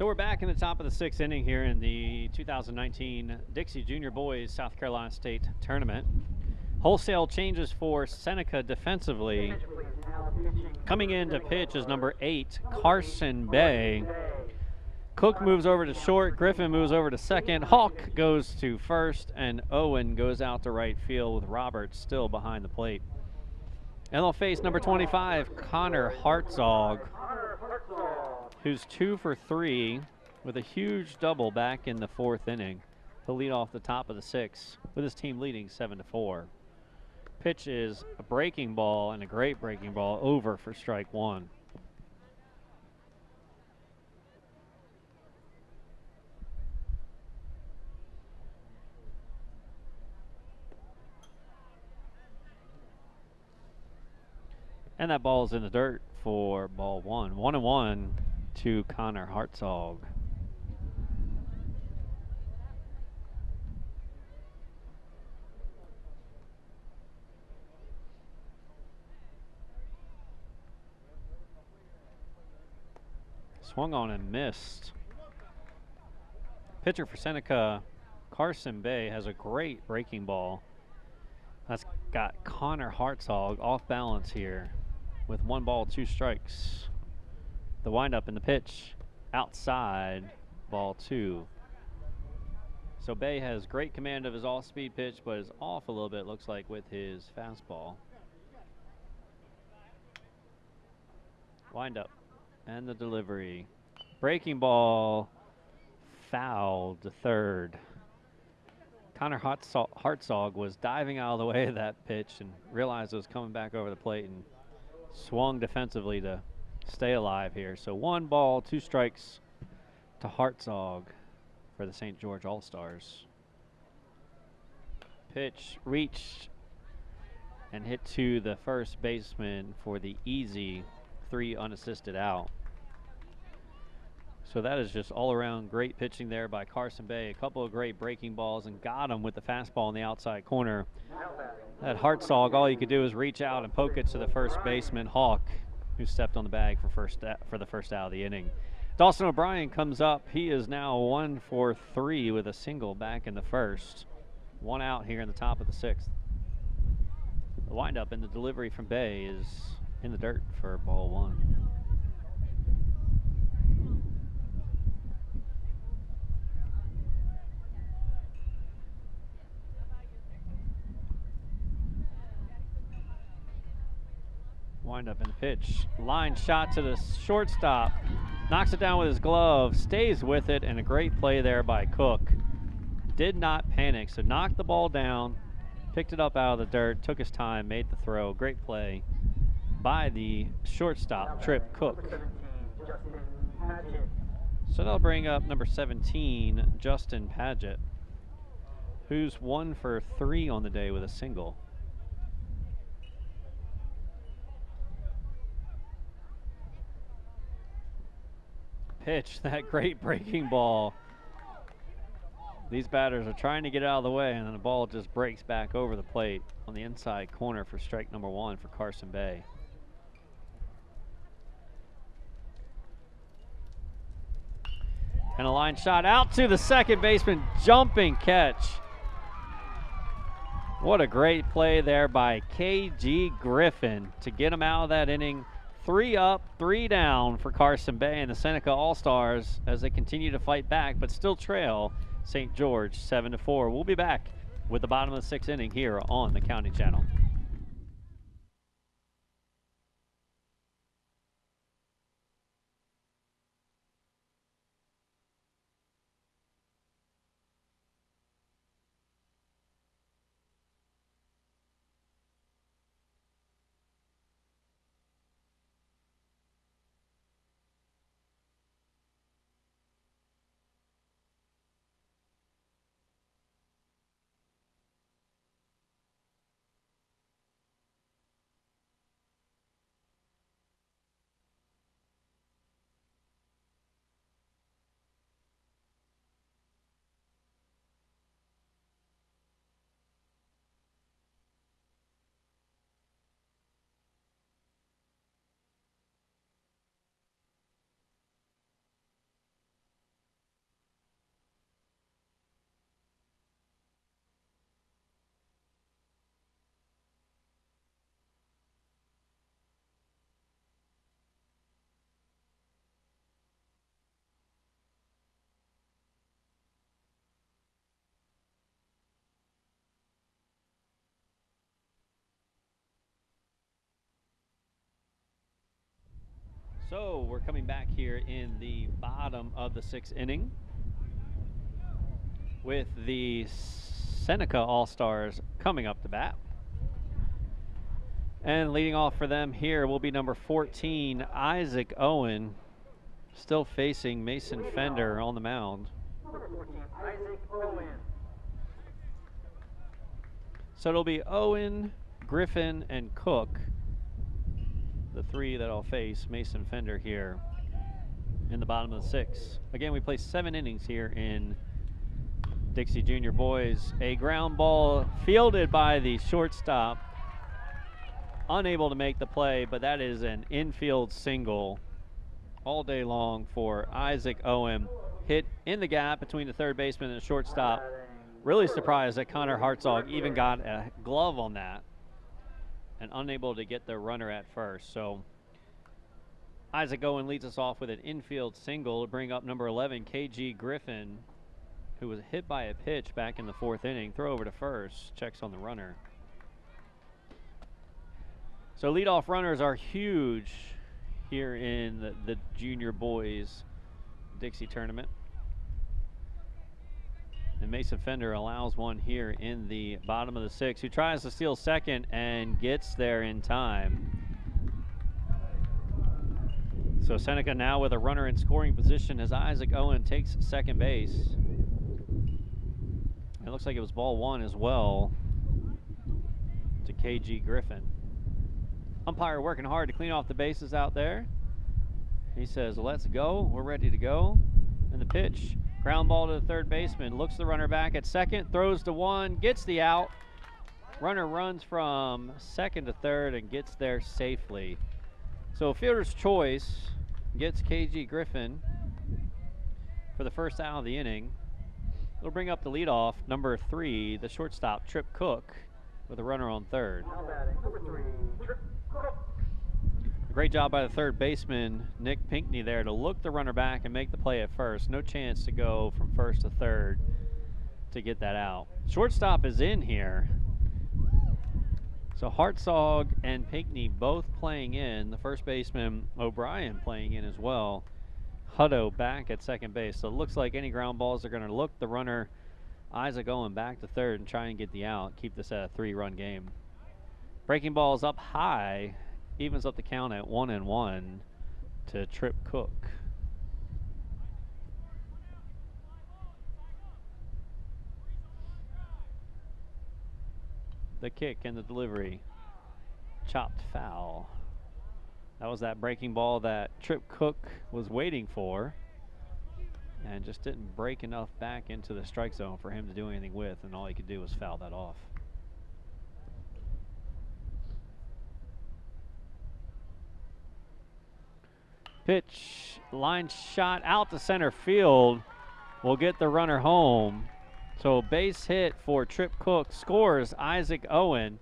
Speaker 2: So we're back in the top of the 6th inning here in the 2019 Dixie Junior Boys South Carolina State Tournament. Wholesale changes for Seneca defensively. Coming in to pitch is number 8, Carson Bay. Cook moves over to short, Griffin moves over to second, Hawk goes to first, and Owen goes out to right field with Roberts still behind the plate. And they'll face number 25, Connor Hartzog, who's 2 for 3 with a huge double back in the 4th inning. He'll lead off the top of the 6th with his team leading 7-4. Pitch is a breaking ball, and a great breaking ball, over for strike 1. And that ball is in the dirt for ball 1. 1-1 to Connor Hartzog. Swung on and missed. Pitcher for Seneca, Carson Bay, has a great breaking ball. That's got Connor Hartzog off balance here with 1 ball, 2 strikes. The windup in the pitch, outside, ball 2. So Bay has great command of his off-speed pitch, but is off a little bit, looks like, with his fastball. Windup and the delivery. Breaking ball, fouled to third. Connor Hartzog was diving out of the way of that pitch and realized it was coming back over the plate and swung defensively to stay alive here. So 1 ball, 2 strikes to Hartzog for the St. George All-Stars. Pitch reached and hit to the first baseman for the easy 3 unassisted out. So that is just all around great pitching there by Carson Bay. A couple of great breaking balls, and got him with the fastball in the outside corner. That Hartzog, all you could do is reach out and poke it to the first baseman, Hawk, who stepped on the bag for the first out of the inning. Dawson O'Brien comes up. He is now 1 for 3 with a single back in the first. 1 out here in the top of the 6th. The windup and the delivery from Bay is in the dirt for ball 1. Windup in the pitch. Line shot to the shortstop. Knocks it down with his glove. Stays with it, and a great play there by Cook. Did not panic, so knocked the ball down, picked it up out of the dirt, took his time, made the throw. Great play by the shortstop, Trip Cook. So that'll bring up number 17, Justin Paget, who's 1 for 3 on the day with a single. Pitch, that great breaking ball. These batters are trying to get out of the way, and then the ball just breaks back over the plate on the inside corner for strike number 1 for Carson Bay. And a line shot out to the second baseman, jumping catch. What a great play there by K.G. Griffin to get him out of that inning. 3 up, 3 down for Carson Bay and the Seneca All-Stars as they continue to fight back, but still trail St. George 7-4. We'll be back with the bottom of the 6th inning here on the County Channel. So we're coming back here in the bottom of the 6th inning with the Seneca All-Stars coming up to bat. And leading off for them here will be number 14, Isaac Owen, still facing Mason Fender on the mound.
Speaker 3: Number 14, Isaac Owen.
Speaker 2: So it'll be Owen, Griffin, and Cook, the three that'll face Mason Fender here in the bottom of the 6th. Again, we play 7 innings here in Dixie Junior Boys. A ground ball fielded by the shortstop. Unable to make the play, but that is an infield single all day long for Isaac Owen. Hit in the gap between the third baseman and the shortstop. Really surprised that Connor Hartzog even got a glove on that and unable to get the runner at first. So Isaac Owen leads us off with an infield single to bring up number 11, KG Griffin, who was hit by a pitch back in the 4th inning. Throw over to first, checks on the runner. So leadoff runners are huge here in the Junior Boys Dixie tournament. And Mason Fender allows one here in the bottom of the 6th, who tries to steal second and gets there in time. So Seneca now with a runner in scoring position as Isaac Owen takes second base. It looks like it was ball 1 as well to KG Griffin. Umpire working hard to clean off the bases out there. He says, let's go. We're ready to go. And the pitch, ground ball to the third baseman. Looks the runner back at second, throws to 1, gets the out. Runner runs from second to third and gets there safely. So fielder's choice gets KG Griffin for the first out of the inning. It'll bring up the leadoff, number 3, the shortstop, Trip Cook, with a runner on third.
Speaker 3: Now batting, number 3, Trip Cook.
Speaker 2: A great job by the third baseman, Nick Pinkney, there to look the runner back and make the play at first. No chance to go from first to third to get that out. Shortstop is in here. So Hartzog and Pinkney both playing in. The first baseman, O'Brien, playing in as well. Hutto back at second base. So it looks like any ground balls are going to look the runner, Isaac Owen, back to third and try and get the out. Keep this at a 3-run game. Breaking ball is up high. Evens up the count at 1-1 to Trip Cook. The kick and the delivery. Chopped foul. That was that breaking ball that Trip Cook was waiting for and just didn't break enough back into the strike zone for him to do anything with, and all he could do was foul that off. Pitch, line shot out to center field will get the runner home. So base hit for Trip Cook, scores Isaac Owen.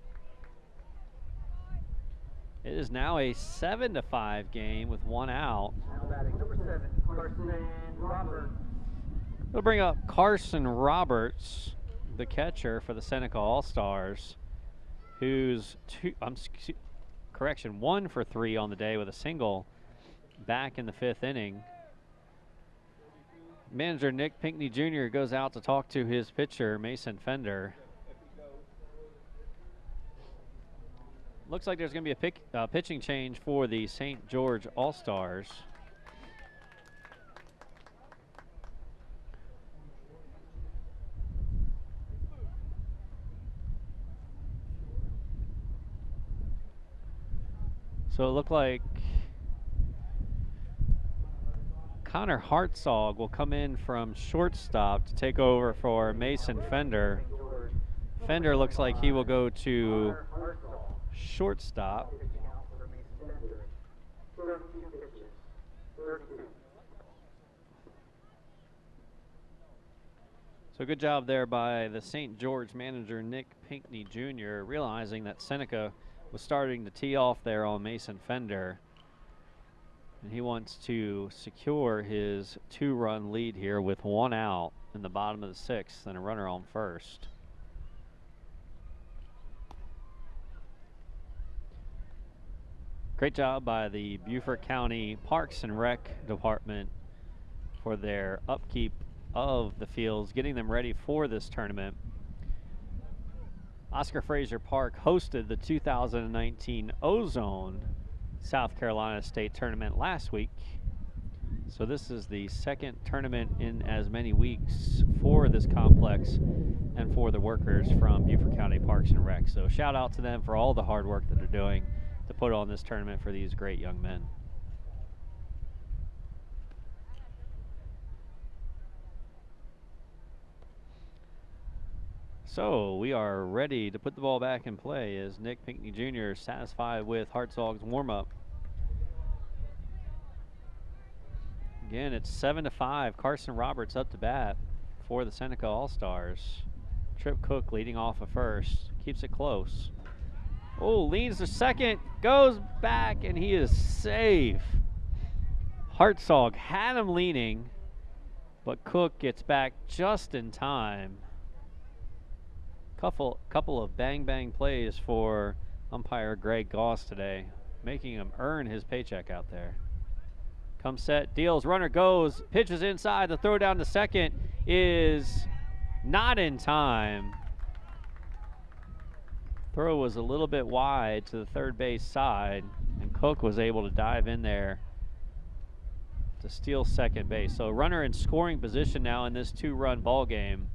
Speaker 2: It is now a 7-5 game with 1 out.
Speaker 3: Now batting, number 7, Carson Roberts.
Speaker 2: We'll bring up Carson Roberts, the catcher for the Seneca All-Stars, who's 1 for 3 on the day with a single back in the 5th inning. Manager Nick Pinkney Jr. goes out to talk to his pitcher, Mason Fender. Looks like there's going to be a pitching change for the St. George All-Stars. So it looked like Connor Hartzog will come in from shortstop to take over for Mason Fender. Fender looks like he will go to shortstop. So good job there by the St. George manager, Nick Pinkney Jr., realizing that Seneca was starting to tee off there on Mason Fender. And he wants to secure his 2-run lead here with 1 out in the bottom of the 6th and a runner on first. Great job by the Beaufort County Parks and Rec Department for their upkeep of the fields, getting them ready for this tournament. Oscar Fraser Park hosted the 2019 Ozone South Carolina State Tournament last week. So this is the second tournament in as many weeks for this complex and for the workers from Beaufort County Parks and Rec. So shout out to them for all the hard work that they're doing to put on this tournament for these great young men. So we are ready to put the ball back in play as Nick Pinckney Jr. is satisfied with Hartzog's warm-up. Again, it's 7-5. Carson Roberts up to bat for the Seneca All-Stars. Trip Cook leading off at first. Keeps it close. Oh, leans to second. Goes back, and he is safe. Hartzog had him leaning, but Cook gets back just in time. Couple of bang-bang plays for umpire Greg Goss today, making him earn his paycheck out there. Comes set, deals, runner goes, pitches inside. The throw down to second is not in time. Throw was a little bit wide to the third base side, and Cook was able to dive in there to steal second base. So runner in scoring position now in this 2-run ball game.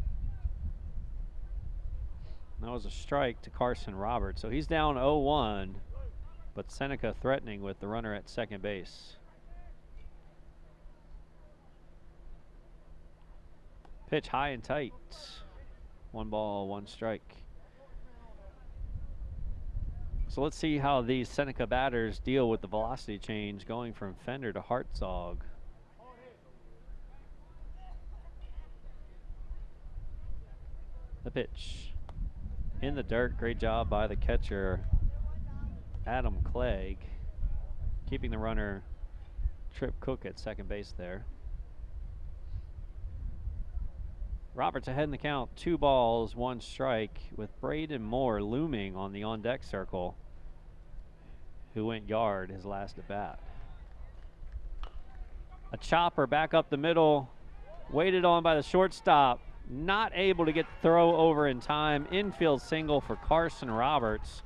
Speaker 2: That was a strike to Carson Roberts. So he's down 0-1, but Seneca threatening with the runner at second base. Pitch high and tight. 1 ball, 1 strike. So let's see how these Seneca batters deal with the velocity change going from Fender to Hartzog. The pitch. In the dirt, great job by the catcher, Adam Clegg, keeping the runner Trip Cook at second base there. Roberts ahead in the count, 2 balls, 1 strike, with Braden Moore looming on the on-deck circle, who went yard his last at bat. A chopper back up the middle, waited on by the shortstop, not able to get the throw over in time. Infield single for Carson Roberts.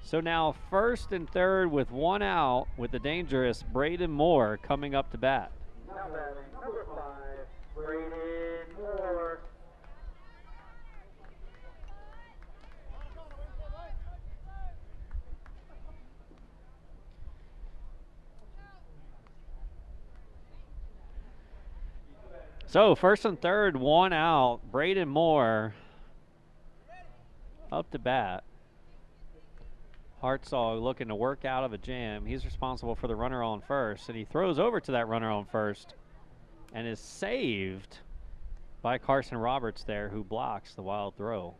Speaker 2: So now first and third with 1 out with the dangerous Braden Moore coming up to bat.
Speaker 3: Now batting number 5, Braden Moore.
Speaker 2: So first and third, 1 out. Braden Moore up to bat. Hartzog looking to work out of a jam. He's responsible for the runner on first, and he throws over to that runner on first and is saved by Carson Roberts there, who blocks the wild throw.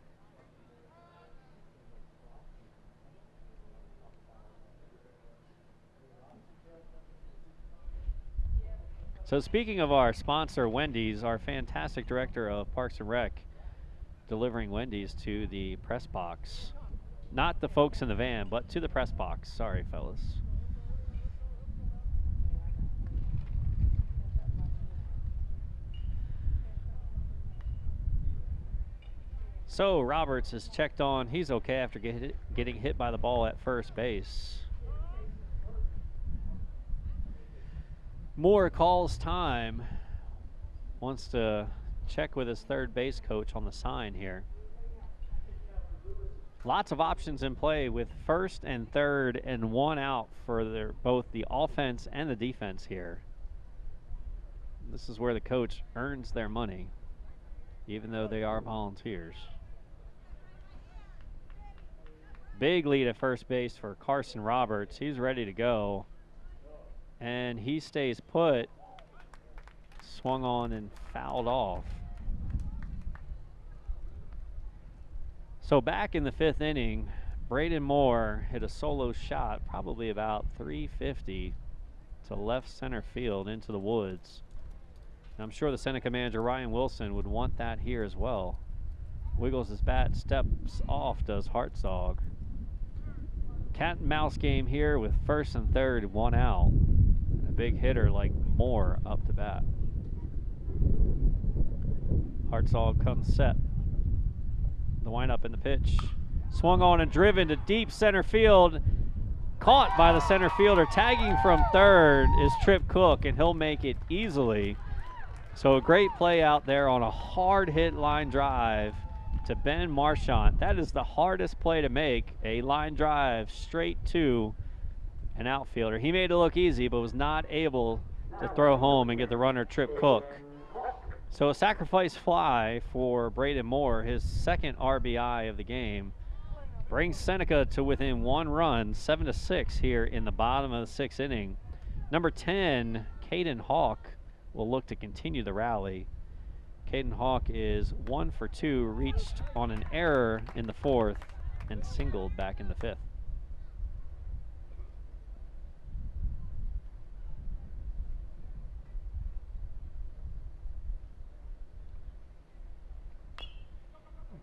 Speaker 2: So speaking of our sponsor, Wendy's, our fantastic director of Parks and Rec, delivering Wendy's to the press box. Not the folks in the van, but to the press box. Sorry, fellas. So Roberts is checked on. He's okay after getting hit by the ball at first base. Moore calls time. Wants to check with his third base coach on the sign here. Lots of options in play with first and third and 1 out for both the offense and the defense here. This is where the coach earns their money, even though they are volunteers. Big lead at first base for Carson Roberts. He's ready to go. And he stays put. Swung on and fouled off. So back in the 5th inning, Braden Moore hit a solo shot, probably about 350 to left center field into the woods. And I'm sure the Seneca manager, Ryan Wilson, would want that here as well. Wiggles his bat, steps off, does Hartzog. cat and mouse game here with first and third, one out. And a big hitter like Moore up to bat. Hartzog comes set. The windup in the pitch. Swung on and driven to deep center field. Caught by the center fielder. Tagging from third is Trip Cook, and he'll make it easily. So a great play out there on a hard hit line drive to Ben Marchant. That is the hardest play to make, a line drive straight to an outfielder. He made it look easy, but was not able to throw home and get the runner Trip Cook. So a sacrifice fly for Braden Moore, his second RBI of the game, brings Seneca to within 1 run, 7-6 here in the bottom of the 6th inning. Number 10, Caden Hawk, will look to continue the rally. Caden Hawk is 1 for 2, reached on an error in the 4th and singled back in the 5th.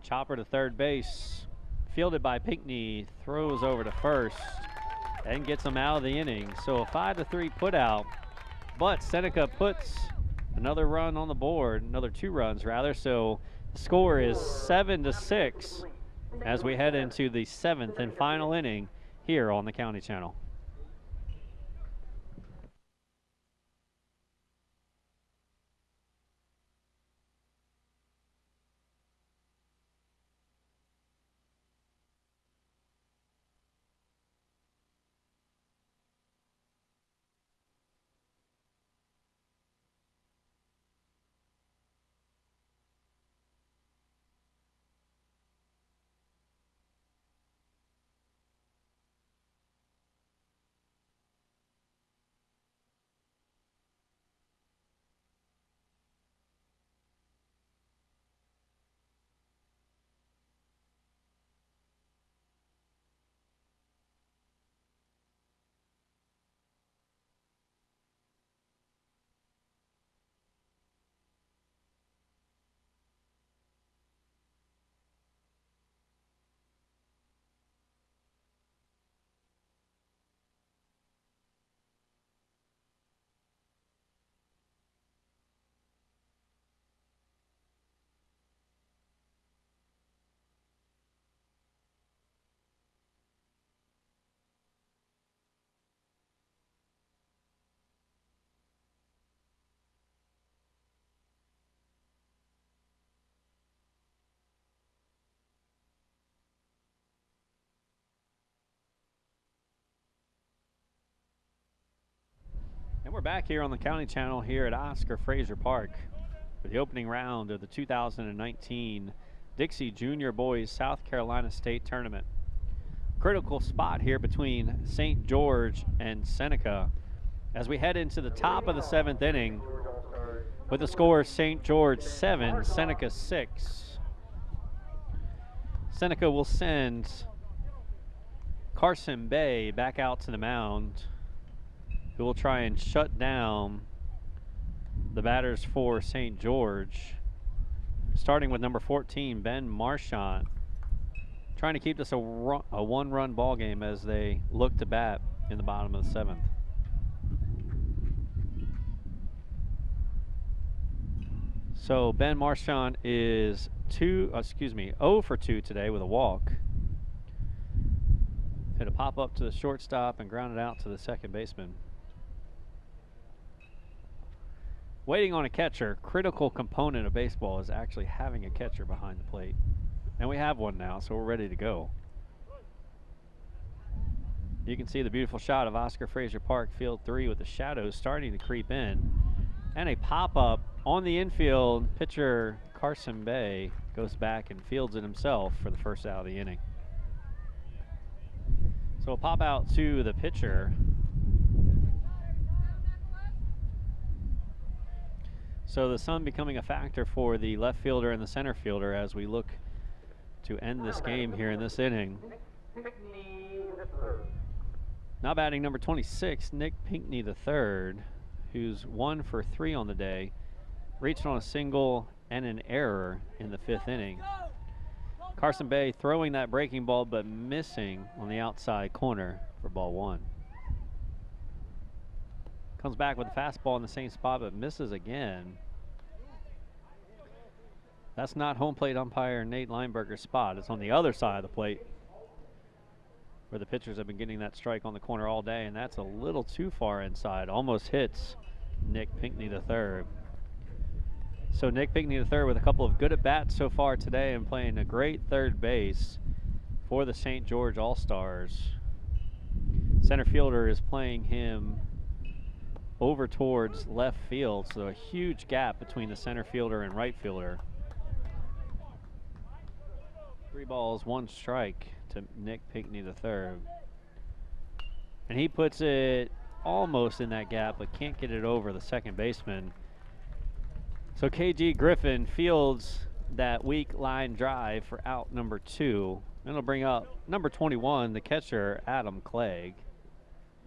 Speaker 2: Chopper to third base, fielded by Pinckney, throws over to first and gets him out of the inning. So a 5-3 put out, but Seneca puts another run on the board, another 2 runs rather. So the score is 7-6 as we head into the 7th and final inning here on the County Channel. And we're back here on the County Channel here at Oscar Fraser Park for the opening round of the 2019 Dixie Junior Boys South Carolina State Tournament. Critical spot here between St. George and Seneca as we head into the top of the 7th inning with the score St. George 7, Seneca 6. Seneca will send Carson Bay back out to the mound, who will try and shut down the batters for St. George. Starting with number 14, Ben Marchant, trying to keep this a 1-run ball game as they look to bat in the bottom of the 7th. So Ben Marchant is 0 for 2 today with a walk. Hit a pop up to the shortstop and grounded out to the second baseman. Waiting on a catcher. Critical component of baseball is actually having a catcher behind the plate. And we have one now, so we're ready to go. You can see the beautiful shot of Oscar Fraser Park, Field 3, with the shadows starting to creep in. And a pop-up on the infield. Pitcher Carson Bay goes back and fields it himself for the first out of the inning. So a pop out to the pitcher. So the sun becoming a factor for the left fielder and the center fielder as we look to end this game here in this inning. Now batting number 26, Nick Pinckney III, who's 1 for 3 on the day, reached on a single and an error in the 5th inning. Carson Bay throwing that breaking ball but missing on the outside corner for ball 1. Comes back with a fastball in the same spot but misses again. That's not home plate umpire Nate Lineberger's spot. It's on the other side of the plate where the pitchers have been getting that strike on the corner all day, and that's a little too far inside. Almost hits Nick Pinckney III. So Nick Pinckney III with a couple of good at-bats so far today and playing a great third base for the St. George All-Stars. Center fielder is playing him over towards left field, so a huge gap between the center fielder and right fielder. 3 balls, 1 strike to Nick Pinckney III. And he puts it almost in that gap, but can't get it over the second baseman. So KG Griffin fields that weak line drive for out number 2. And it'll bring up number 21, the catcher, Adam Clegg.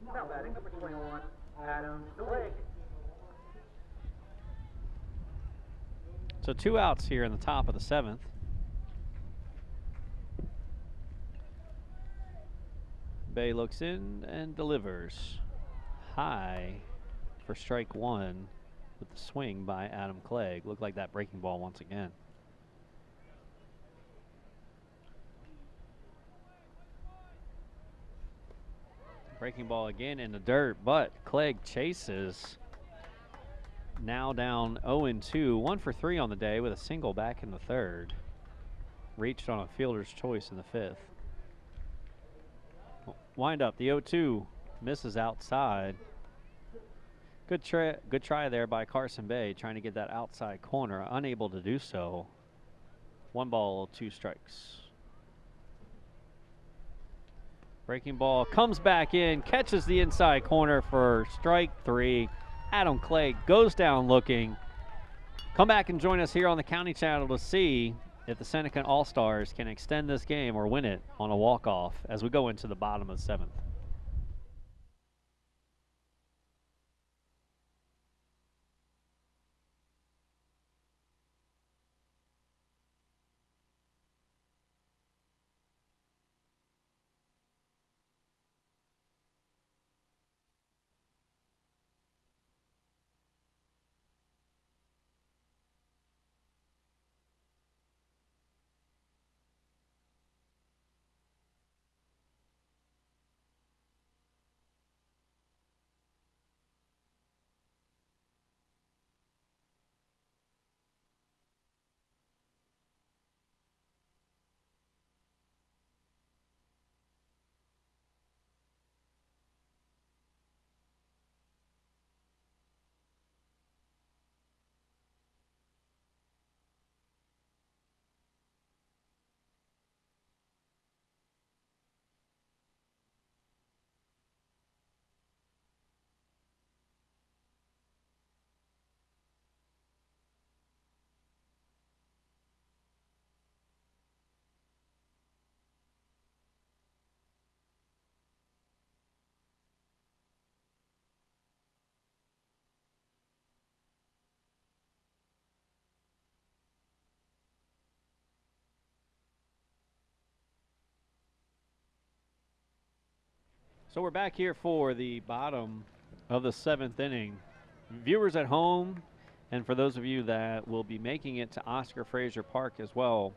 Speaker 3: Now batting number 21, Adam Clegg.
Speaker 2: So 2 outs here in the top of the 7th. Bay looks in and delivers high for strike 1 with the swing by Adam Clegg. Looked like that breaking ball once again. Breaking ball again in the dirt, but Clegg chases. Now down 0-2, 1 for 3 on the day with a single back in the 3rd. Reached on a fielder's choice in the 5th. Wind up, the 0-2 misses outside. Good try there by Carson Bay, trying to get that outside corner, unable to do so. 1 ball, 2 strikes. Breaking ball comes back in, catches the inside corner for strike 3. Adam Clegg goes down looking. Come back and join us here on the County Channel to see if the Seneca All-Stars can extend this game or win it on a walk-off as we go into the bottom of the 7th. So we're back here for the bottom of the 7th inning. Viewers at home, and for those of you that will be making it to Oscar Frazier Park as well,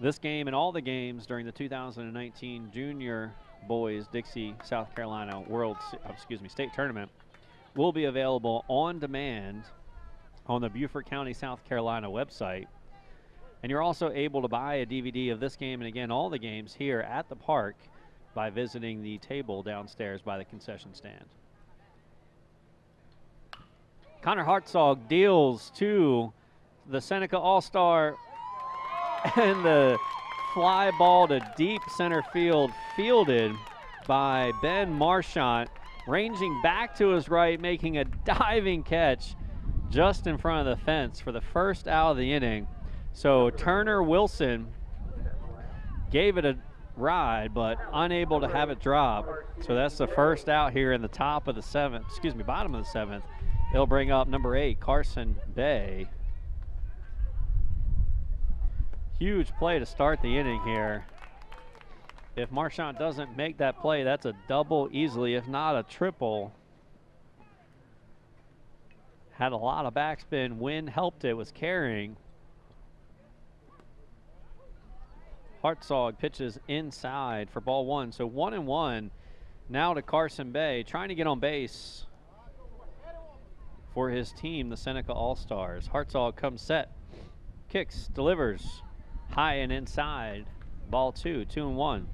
Speaker 2: this game and all the games during the 2019 Junior Boys Dixie South Carolina State Tournament will be available on demand on the Beaufort County, South Carolina website. And you're also able to buy a DVD of this game and again all the games here at the park by visiting the table downstairs by the concession stand. Connor Hartzog deals to the Seneca All-Star, and the fly ball to deep center field, fielded by Ben Marchant, ranging back to his right, making a diving catch just in front of the fence for the first out of the inning. So Turner Wilson gave it a ride, but unable to have it drop. So that's the first out here in the bottom of the 7th. It'll bring up number 8, Carson Bay. Huge play to start the inning here. If Marchant doesn't make that play, that's a double easily, if not a triple. Had a lot of backspin. Wind helped it, was carrying. Hartzog pitches inside for ball one. So 1-1 now to Carson Bay, trying to get on base for his team, the Seneca All-Stars. Hartzog comes set, kicks, delivers, high and inside. Ball two, 2-1.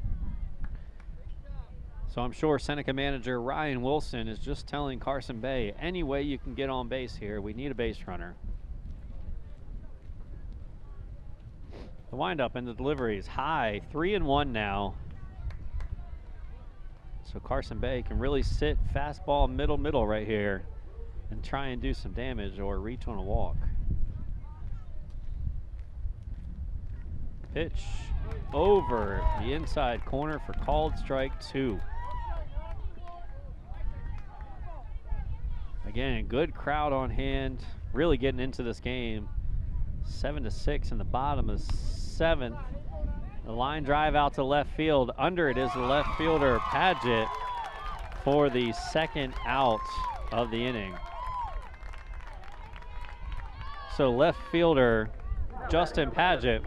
Speaker 2: So I'm sure Seneca manager Ryan Wilson is just telling Carson Bay, any way you can get on base here, we need a base runner. The windup and the delivery is high, 3-1 now. So Carson Bay can really sit fastball middle right here and try and do some damage or reach on a walk. Pitch over the inside corner for called strike two. Again, good crowd on hand, really getting into this game. 7-6 in the bottom of the seventh. The line drive out to left field. Under it is the left fielder, Paget, for the second out of the inning. So left fielder Justin Paget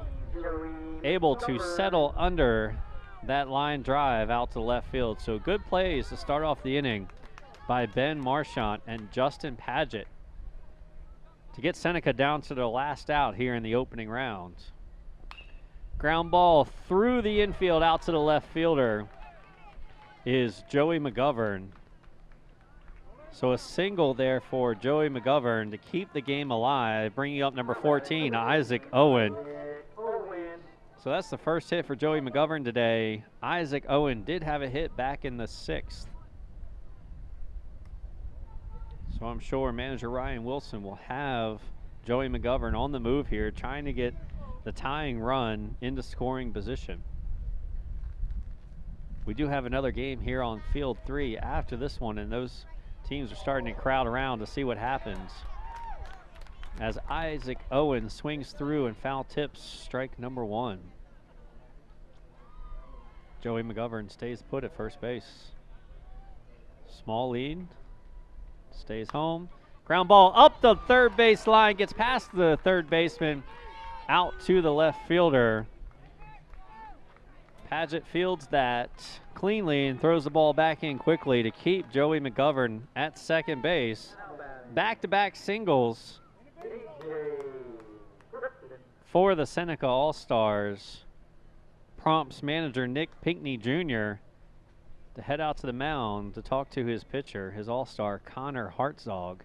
Speaker 2: able to settle under that line drive out to left field. So good plays to start off the inning by Ben Marchant and Justin Paget to get Seneca down to the last out here in the opening round. Ground ball through the infield out to the left fielder is Joey McGovern. So a single there for Joey McGovern to keep the game alive, bringing up number 14, Isaac Owen. So that's the first hit for Joey McGovern today. Isaac Owen did have a hit back in the sixth. So I'm sure manager Ryan Wilson will have Joey McGovern on the move here, trying to get the tying run into scoring position. We do have another game here on field 3 after this one, and those teams are starting to crowd around to see what happens as Isaac Owen swings through and foul tips strike number 1. Joey McGovern stays put at first base. Small lead, stays home. Ground ball up the third base line, gets past the third baseman, out to the left fielder. Paget fields that cleanly and throws the ball back in quickly to keep Joey McGovern at second base. Back-to-back singles for the Seneca All-Stars prompts manager Nick Pinckney Jr. to head out to the mound to talk to his pitcher, his All-Star Connor Hartzog.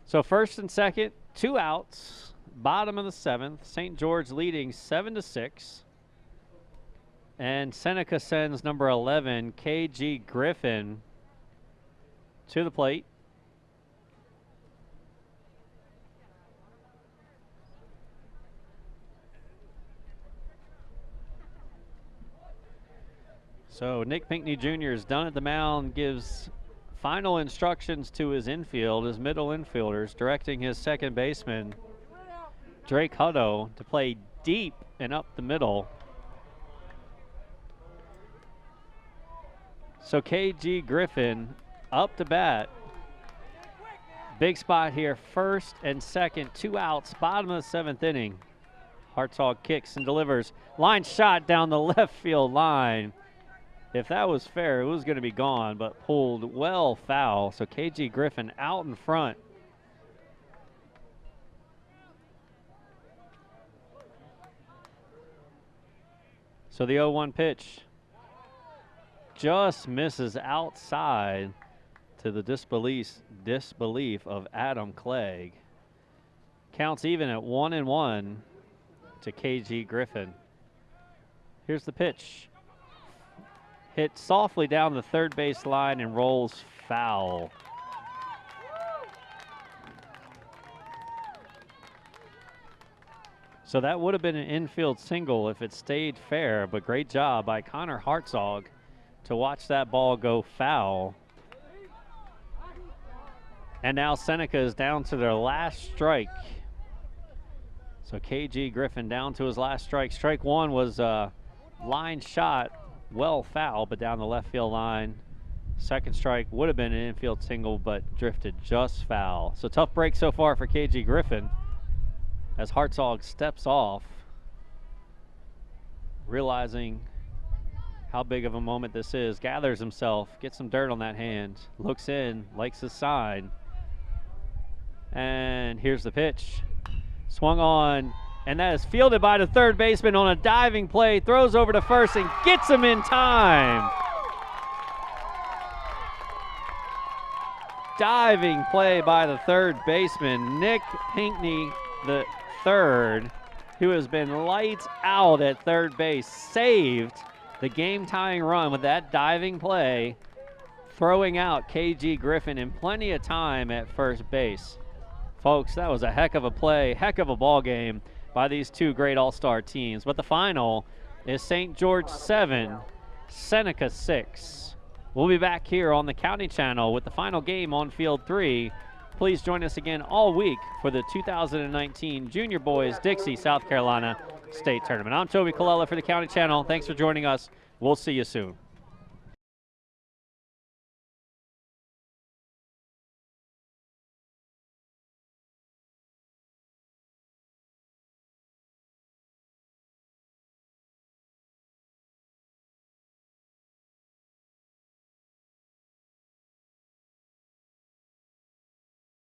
Speaker 2: So first and second, 2 outs, bottom of the 7th. St. George leading 7-6. And Seneca sends number 11, KG Griffin, to the plate. So Nick Pinckney Jr. is done at the mound, gives final instructions to his infield, his middle infielders, directing his second baseman, Drake Hutto, to play deep and up the middle. So KG Griffin up to bat. Big spot here, first and second, 2 outs, bottom of the 7th inning. Hartzog kicks and delivers. Line shot down the left field line. If that was fair, it was going to be gone, but pulled well foul. So KG Griffin out in front. So the 0-1 pitch just misses outside to the disbelief of Adam Clegg. Counts even at 1-1 to KG Griffin. Here's the pitch. Hit softly down the third base line and rolls foul. So that would have been an infield single if it stayed fair, but great job by Connor Hartzog to watch that ball go foul. And now Seneca is down to their last strike. So KG Griffin down to his last strike. Strike one was a line shot, well foul, but down the left field line. Second strike would have been an infield single, but drifted just foul. So tough break so far for KG Griffin as Hartzog steps off, realizing how big of a moment this is, gathers himself, gets some dirt on that hand, looks in, likes his sign, and here's the pitch. Swung on, and that is fielded by the third baseman on a diving play, throws over to first and gets him in time. Diving play by the third baseman, Nick Pinkney the third, who has been lights out at third base, saved the game-tying run with that diving play, throwing out KG Griffin in plenty of time at first base. Folks, that was a heck of a play, heck of a ball game by these two great all-star teams. But the final is St. George 7, Seneca 6. We'll be back here on the County Channel with the final game on Field 3. Please join us again all week for the 2019 Junior Boys Dixie, South Carolina State Tournament. I'm Toby Colella for the County Channel. Thanks for joining us. We'll see you soon.